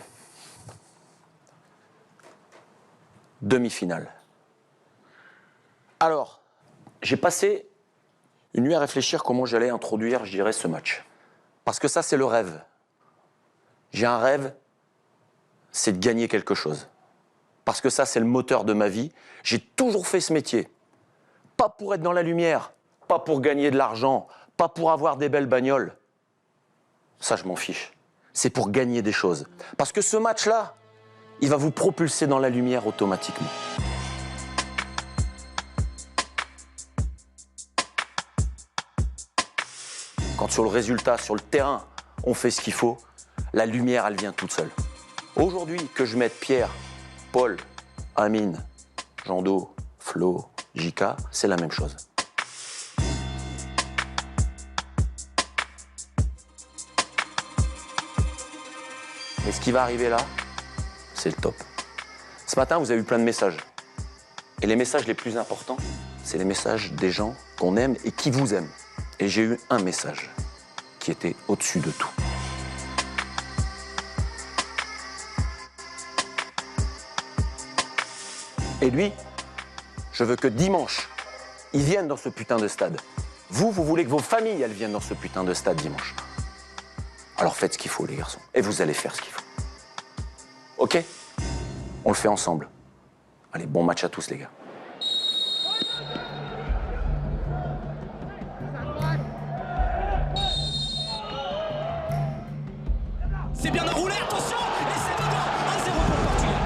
Demi-finale. Alors, j'ai passé une nuit à réfléchir comment j'allais introduire, je dirais, ce match. Parce que ça, c'est le rêve. J'ai un rêve, c'est de gagner quelque chose. Parce que ça, c'est le moteur de ma vie. J'ai toujours fait ce métier. Pas pour être dans la lumière, pas pour gagner de l'argent, pas pour avoir des belles bagnoles. Ça, je m'en fiche. C'est pour gagner des choses. Parce que ce match-là, il va vous propulser dans la lumière automatiquement. Quand sur le résultat, sur le terrain, on fait ce qu'il faut, la lumière, elle vient toute seule. Aujourd'hui, que je mette Pierre, Paul, Amine, Jando, Flo, Jika, c'est la même chose. Mais ce qui va arriver là, c'est le top. Ce matin, vous avez eu plein de messages. Et les messages les plus importants, c'est les messages des gens qu'on aime et qui vous aiment. Et j'ai eu un message qui était au-dessus de tout. Et lui, je veux que dimanche, il vienne dans ce putain de stade. Vous voulez que vos familles, elles viennent dans ce putain de stade dimanche. Alors faites ce qu'il faut, les garçons. Et vous allez faire ce qu'il faut. Ok? On le fait ensemble. Allez, bon match à tous, les gars. C'est bien enroulé, attention! Et c'est dedans! 1-0 pour le Portugal.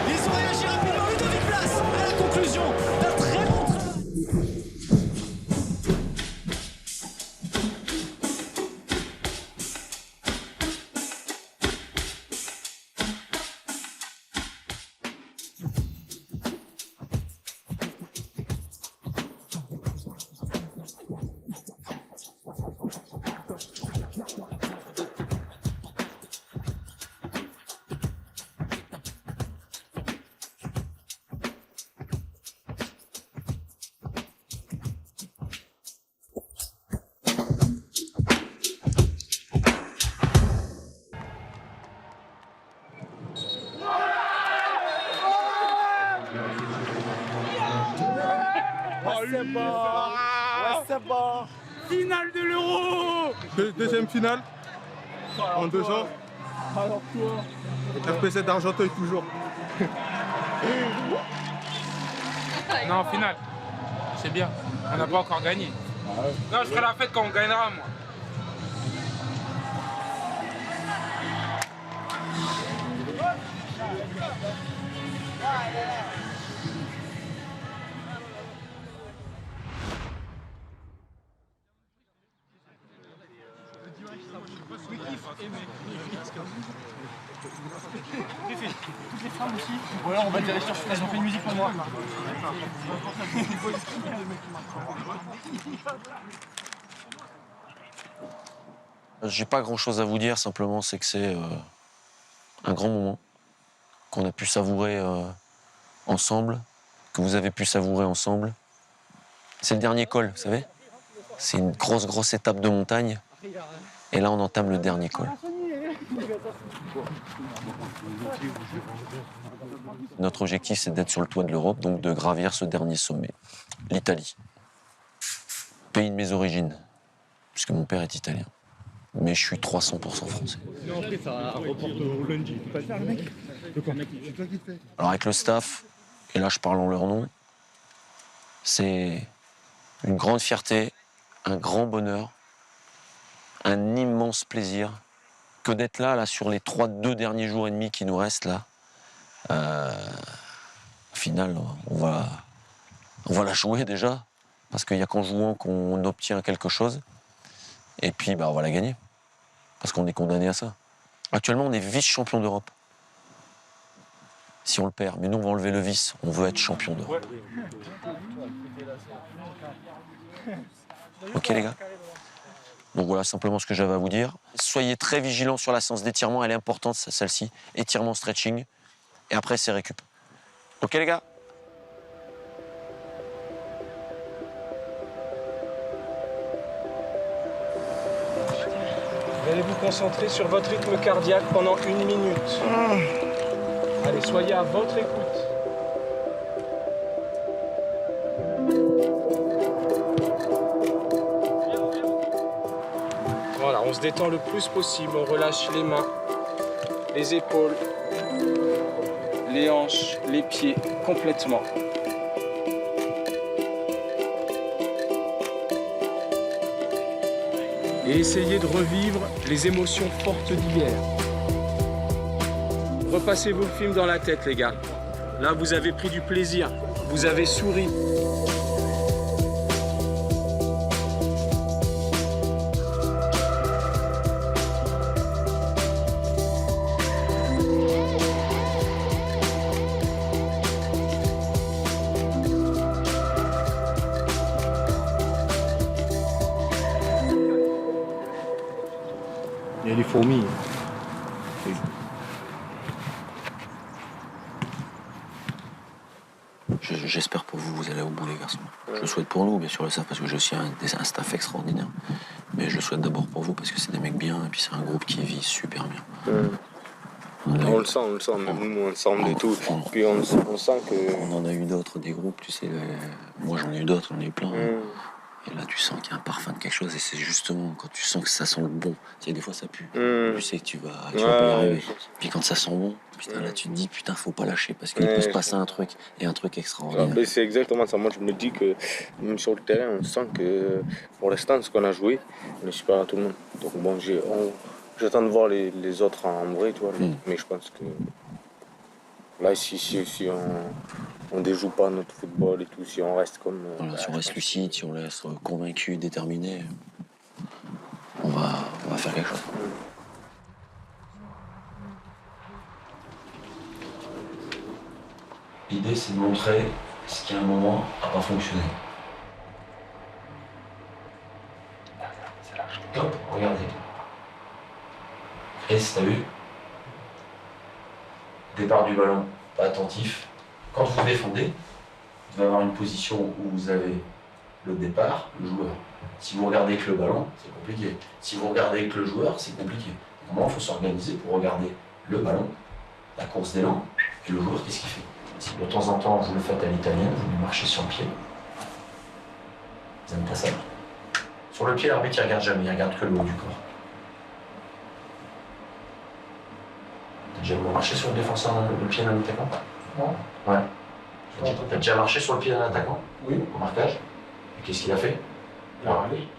Ils ont réagi rapidement. Ludovic Blas à la conclusion d'un très bon travail. C'est bon. Ouais, c'est bon. Finale de l'Euro. Deuxième finale. En 2 ans. Alors toi. RPZ d'Argenteuil toujours. Non, finale. C'est bien. On n'a pas encore gagné. Non, je ferai la fête quand on gagnera, moi. Oui, kiff, aimé. Toutes les femmes aussi. Ou alors on va dire, elles ont fait une musique pour moi. J'ai pas grand-chose à vous dire, simplement c'est que c'est un grand moment qu'on a pu savourer ensemble, que vous avez pu savourer ensemble. C'est le dernier col, vous savez. C'est une grosse étape de montagne. Et là, on entame le dernier col. Notre objectif, c'est d'être sur le toit de l'Europe, donc de gravir ce dernier sommet. L'Italie. Pays de mes origines, puisque mon père est italien. Mais je suis 300% français. Alors avec le staff, et là je parle en leur nom, c'est une grande fierté, un grand bonheur, un immense plaisir que d'être là sur les 2 derniers jours et demi qui nous restent là. Au final, on va la jouer déjà, parce qu'il n'y a qu'en jouant qu'on obtient quelque chose. Et puis, on va la gagner. Parce qu'on est condamné à ça. Actuellement, on est vice-champion d'Europe. Si on le perd. Mais nous, on va enlever le vice. On veut être champion d'Europe. Ok, les gars? Donc voilà simplement ce que j'avais à vous dire. Soyez très vigilants sur la séance d'étirement. Elle est importante, celle-ci. Étirement, stretching. Et après, c'est récup. Ok, les gars? Vous allez vous concentrer sur votre rythme cardiaque pendant 1 minute. Allez, soyez à votre écoute. Voilà, on se détend le plus possible. On relâche les mains, les épaules, les hanches, les pieds complètement. Et essayez de revivre les émotions fortes d'hier. Repassez vos films dans la tête, les gars. Là, vous avez pris du plaisir. Vous avez souri. Il y a des fourmis. J'espère pour vous, vous allez au bout, les garçons. Je le souhaite pour nous, bien sûr, le staff, parce que j'ai aussi un staff extraordinaire. Mais je le souhaite d'abord pour vous, parce que c'est des mecs bien, et puis c'est un groupe qui vit super bien. On le sent, même nous, on le sent de tout. Puis on sent que... On en a eu d'autres, des groupes, tu sais. Moi, j'en ai eu d'autres, j'en ai eu plein. Et là, tu sens qu'il y a un parfum de quelque chose, et c'est justement quand tu sens que ça sent le bon. Tu sais, des fois, ça pue. Tu sais que tu vas pas y arriver. Puis quand ça sent bon, putain, là, tu te dis, putain, faut pas lâcher, parce qu'il peut se passer un truc, et un truc extraordinaire. C'est exactement ça. Moi, je me dis que même sur le terrain, on sent que pour l'instant, ce qu'on a joué, on est super à tout le monde. Donc bon, j'attends de voir les autres en vrai, tu vois. Mais je pense que là, si on déjoue pas notre football et tout, si on reste comme... Voilà, si on reste lucide, si on reste convaincu, déterminé, on va faire quelque chose. L'idée, c'est de montrer ce qui, à un moment, n'a pas fonctionné. Hop, regardez. Et t'as vu? Départ du ballon, pas attentif. Quand vous défendez, vous devez avoir une position où vous avez le départ, le joueur. Si vous regardez que le ballon, c'est compliqué. Si vous regardez que le joueur, c'est compliqué. Comment il faut s'organiser pour regarder le ballon, la course d'élan, et le joueur, qu'est-ce qu'il fait? Si de temps en temps, vous le faites à l'italienne, vous lui marchez sur le pied. Vous n'aimez pas ça? Sur le pied, l'arbitre, il regarde jamais, il regarde que le haut du corps. T'as déjà marché sur le défenseur, le pied d'un attaquant? Non. Ouais. T'as déjà marché sur le pied d'un attaquant? Oui. Au marquage? Et qu'est-ce qu'il a fait?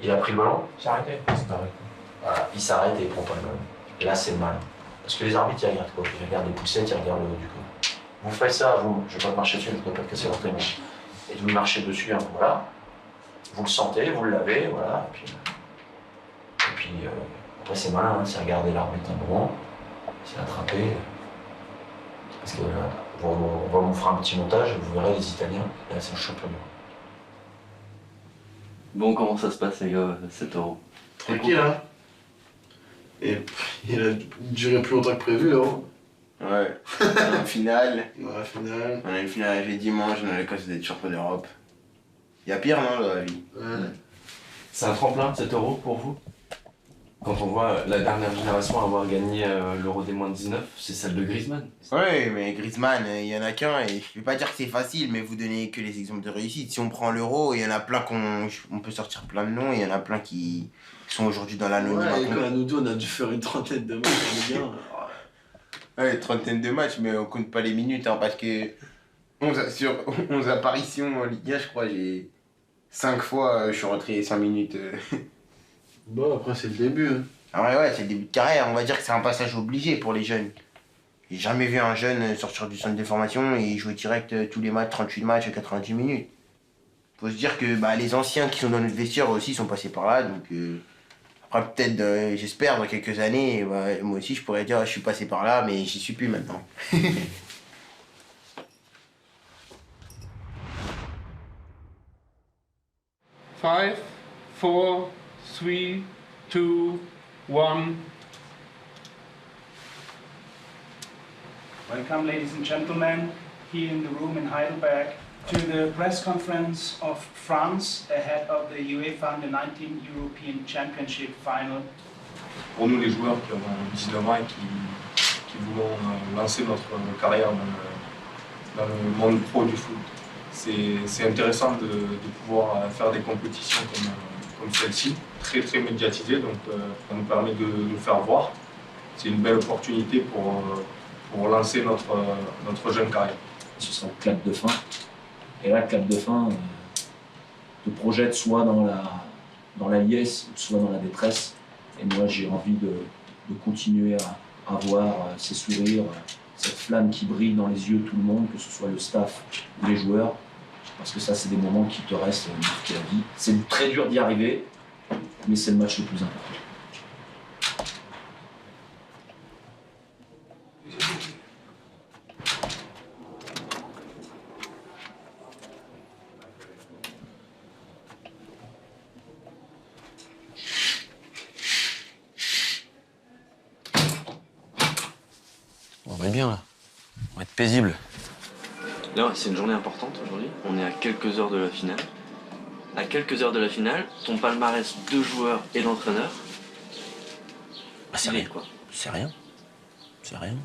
Il a pris le ballon? Il s'est arrêté. Voilà, il s'arrête et il prend pas le ballon. Et là, c'est mal. Parce que les arbitres, ils regardent quoi? Ils regardent les poussettes, ils regardent le haut du corps. Vous faites ça, vous, je vais pas te marcher dessus, je ne vais pas te casser l'entraînement. Et vous marchez dessus, hein, voilà. Vous le sentez, vous le lavez, voilà. Et puis après, c'est malin, hein, c'est regarder l'arbitre un moment, c'est attraper. Parce que on vous fera un petit montage et vous verrez les Italiens, et là c'est le championnat. Bon, comment ça se passe les gars, 7 €? Tranquille, hein. Et il a duré plus longtemps que prévu, hein. Ouais. En finale. Ouais, finale. On a une finale arrivée dimanche, on a l'Écosse d'être champion d'Europe. Il y a pire, non, dans la vie? Ouais. C'est un tremplin, 7 € pour vous? Quand on voit la dernière génération avoir gagné l'Euro des moins de 19, c'est celle de Griezmann. Oui, mais Griezmann, il y en a qu'un, et je vais pas dire que c'est facile, mais vous donnez que les exemples de réussite. Si on prend l'Euro, il y en a plein on peut sortir plein de noms, il y en a plein qui sont aujourd'hui dans l'anonymat. Ouais, et comme nous deux, on a dû faire une trentaine de matchs, on est bien. Ouais, une trentaine de matchs, mais on compte pas les minutes, hein, parce que sur 11 apparitions en Ligue 1, je crois, j'ai 5 fois, je suis rentré 5 minutes. Bon, après, c'est le début. Hein. Ah ouais, c'est le début de carrière. On va dire que c'est un passage obligé pour les jeunes. J'ai jamais vu un jeune sortir du centre de formation et jouer direct tous les matchs, 38 matchs à 90 minutes. Faut se dire que les anciens qui sont dans notre vestiaire aussi sont passés par là, donc après peut-être, j'espère, dans quelques années, moi aussi je pourrais dire je suis passé par là, mais j'y suis plus maintenant. 5, 4, 3, 2, 1. Welcome, ladies and gentlemen, here in the room in Heidelberg, to the press conference of France ahead of the UEFA Under-19 European Championship final. Pour nous, les joueurs qui ont 19 ans et qui voulons lancer notre carrière dans le monde pro du foot, c'est intéressant de pouvoir faire des compétitions comme celle-ci, très très médiatisées, donc ça nous permet de nous faire voir. C'est une belle opportunité pour lancer notre jeune carrière. Ce sera le clap de fin. Et là, le clap de fin te projette soit dans la liesse, soit dans la détresse. Et moi, j'ai envie de continuer à voir ces sourires, cette flamme qui brille dans les yeux de tout le monde, que ce soit le staff ou les joueurs. Parce que ça, c'est des moments qui te restent marqués à vie. C'est très dur d'y arriver, mais c'est le match le plus important. On va être bien là. On va être paisible. Là, c'est une journée importante aujourd'hui. On est à quelques heures de la finale. À quelques heures de la finale, ton palmarès de joueurs et d'entraîneurs. C'est rien, quoi. C'est rien. C'est rien.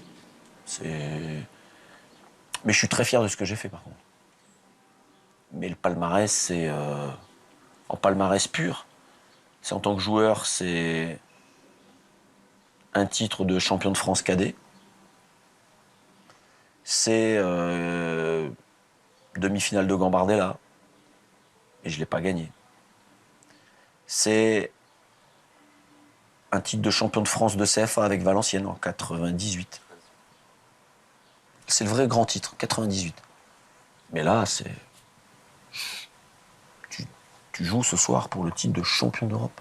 Mais je suis très fier de ce que j'ai fait par contre. Mais le palmarès, c'est en palmarès pur. C'est en tant que joueur, c'est un titre de champion de France cadet. C'est demi-finale de Gambardella, et je ne l'ai pas gagné. C'est un titre de champion de France de CFA avec Valenciennes en 98. C'est le vrai grand titre, 98. Mais là, c'est... Tu joues ce soir pour le titre de champion d'Europe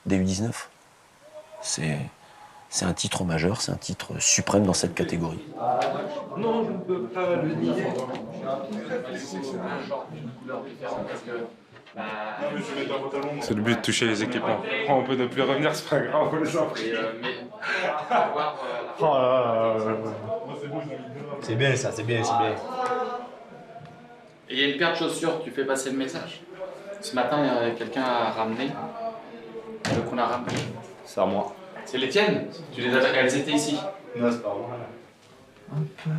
des U19. C'est un titre majeur, c'est un titre suprême dans cette catégorie. Non, je ne peux pas le nier. C'est le but de toucher les équipements. On peut ne plus revenir, c'est pas grave, on les a pris. C'est bien ça, c'est bien, c'est bien. Et il y a une paire de chaussures, tu fais passer le message. Ce matin, quelqu'un a ramené. Donc on a ramené. C'est à moi. C'est les tiennes. Elles étaient ici. Non, c'est pas moi. Un peu.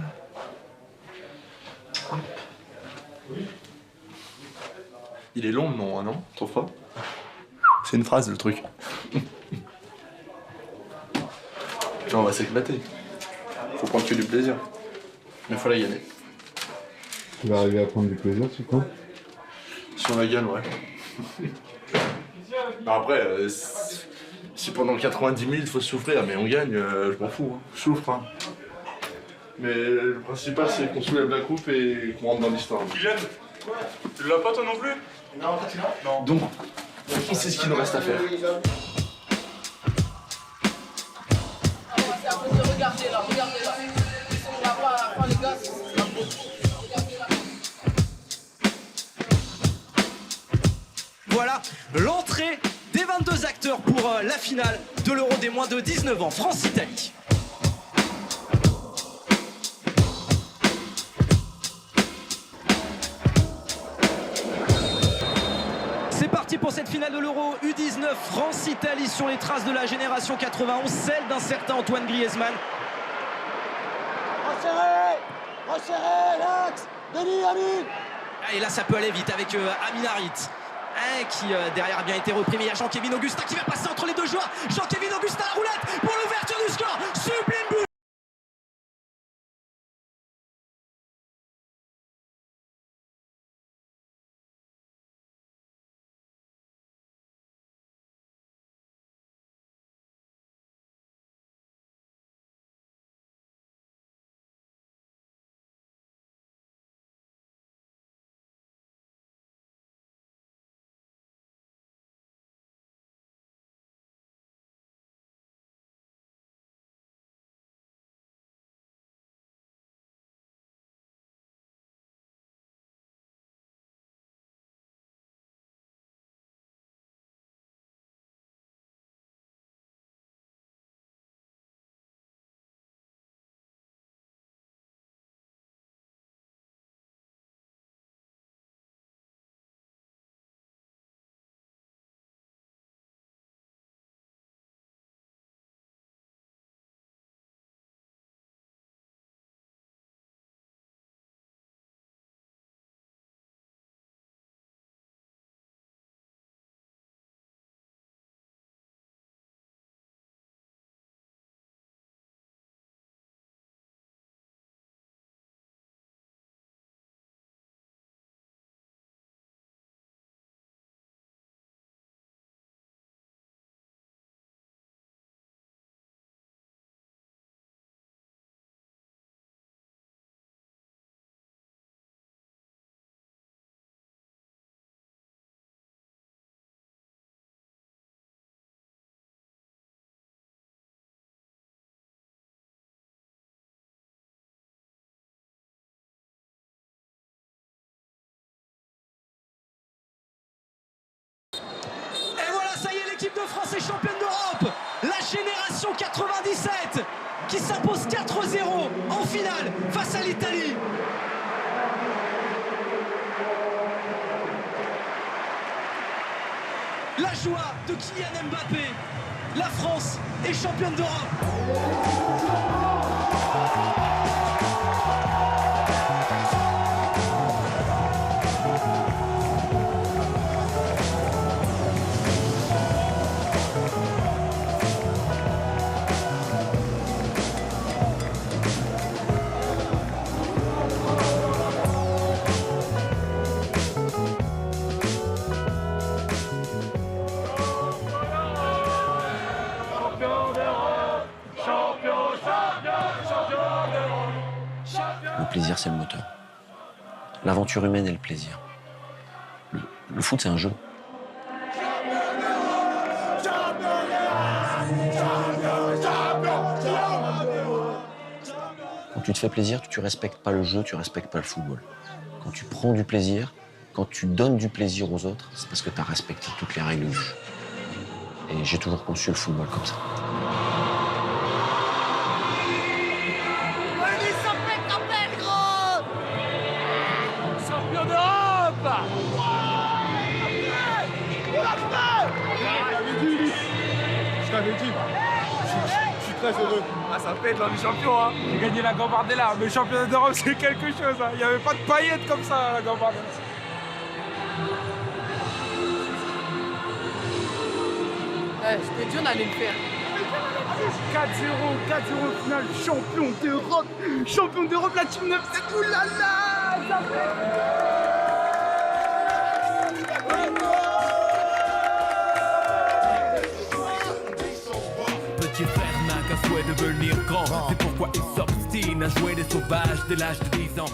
Il est long le nom, hein, non? Tu trouves pas? C'est une phrase le truc. Là, on va s'éclater. Faut prendre que du plaisir. Mais faut la gagner. Tu vas arriver à prendre du plaisir, c'est quoi? Si on la gagne, ouais. Après, si pendant 90 minutes il faut souffrir, mais on gagne, je m'en fous, hein. Je souffre. Hein. Mais le principal c'est qu'on soulève la coupe et qu'on rentre dans l'histoire. Kylian, tu l'as pas toi non plus? Non, tu l'as? Non. Donc, c'est ce qu'il nous reste à faire. Regardez là, regardez là. On va pas voilà l'entrée des 22 acteurs pour la finale de l'Euro des moins de 19 ans, France-Italie. C'est parti pour cette finale de l'Euro U19 France-Italie sur les traces de la génération 91, celle d'un certain Antoine Griezmann. Resserrez l'axe. Denis, Amine. Et là ça peut aller vite avec Amin Harit qui derrière a bien été repris, mais il y a Jean-Kévin Augustin qui va passer entre les deux joueurs. Jean-Kévin Augustin, la roulette pour l'ouverture du score. Sublime but. L'équipe de France est championne d'Europe. La génération 97 qui s'impose 4-0 en finale face à l'Italie. La joie de Kylian Mbappé. La France est championne d'Europe. Le plaisir, c'est le moteur. L'aventure humaine est le plaisir. Le foot, c'est un jeu. Quand tu te fais plaisir, tu respectes pas le jeu, tu respectes pas le football. Quand tu prends du plaisir, quand tu donnes du plaisir aux autres, c'est parce que tu as respecté toutes les règles du jeu. Et j'ai toujours conçu le football comme ça. Champion d'Europe. Je t'avais dit. Je suis très heureux. Ah, ça pète là, on est champion, hein. J'ai gagné la Gambardella, mais championnat d'Europe, c'est quelque chose, hein. Il n'y avait pas de paillettes comme ça à la Gambardella. Je t'ai dit, on allait le faire. 4-0 finale, champion d'Europe, la team 9, c'est oulala, ça Petit frère n'a qu'un souhait de devenir grand. C'est pourquoi il s'obstine à jouer des sauvages dès l'âge de 10 ans.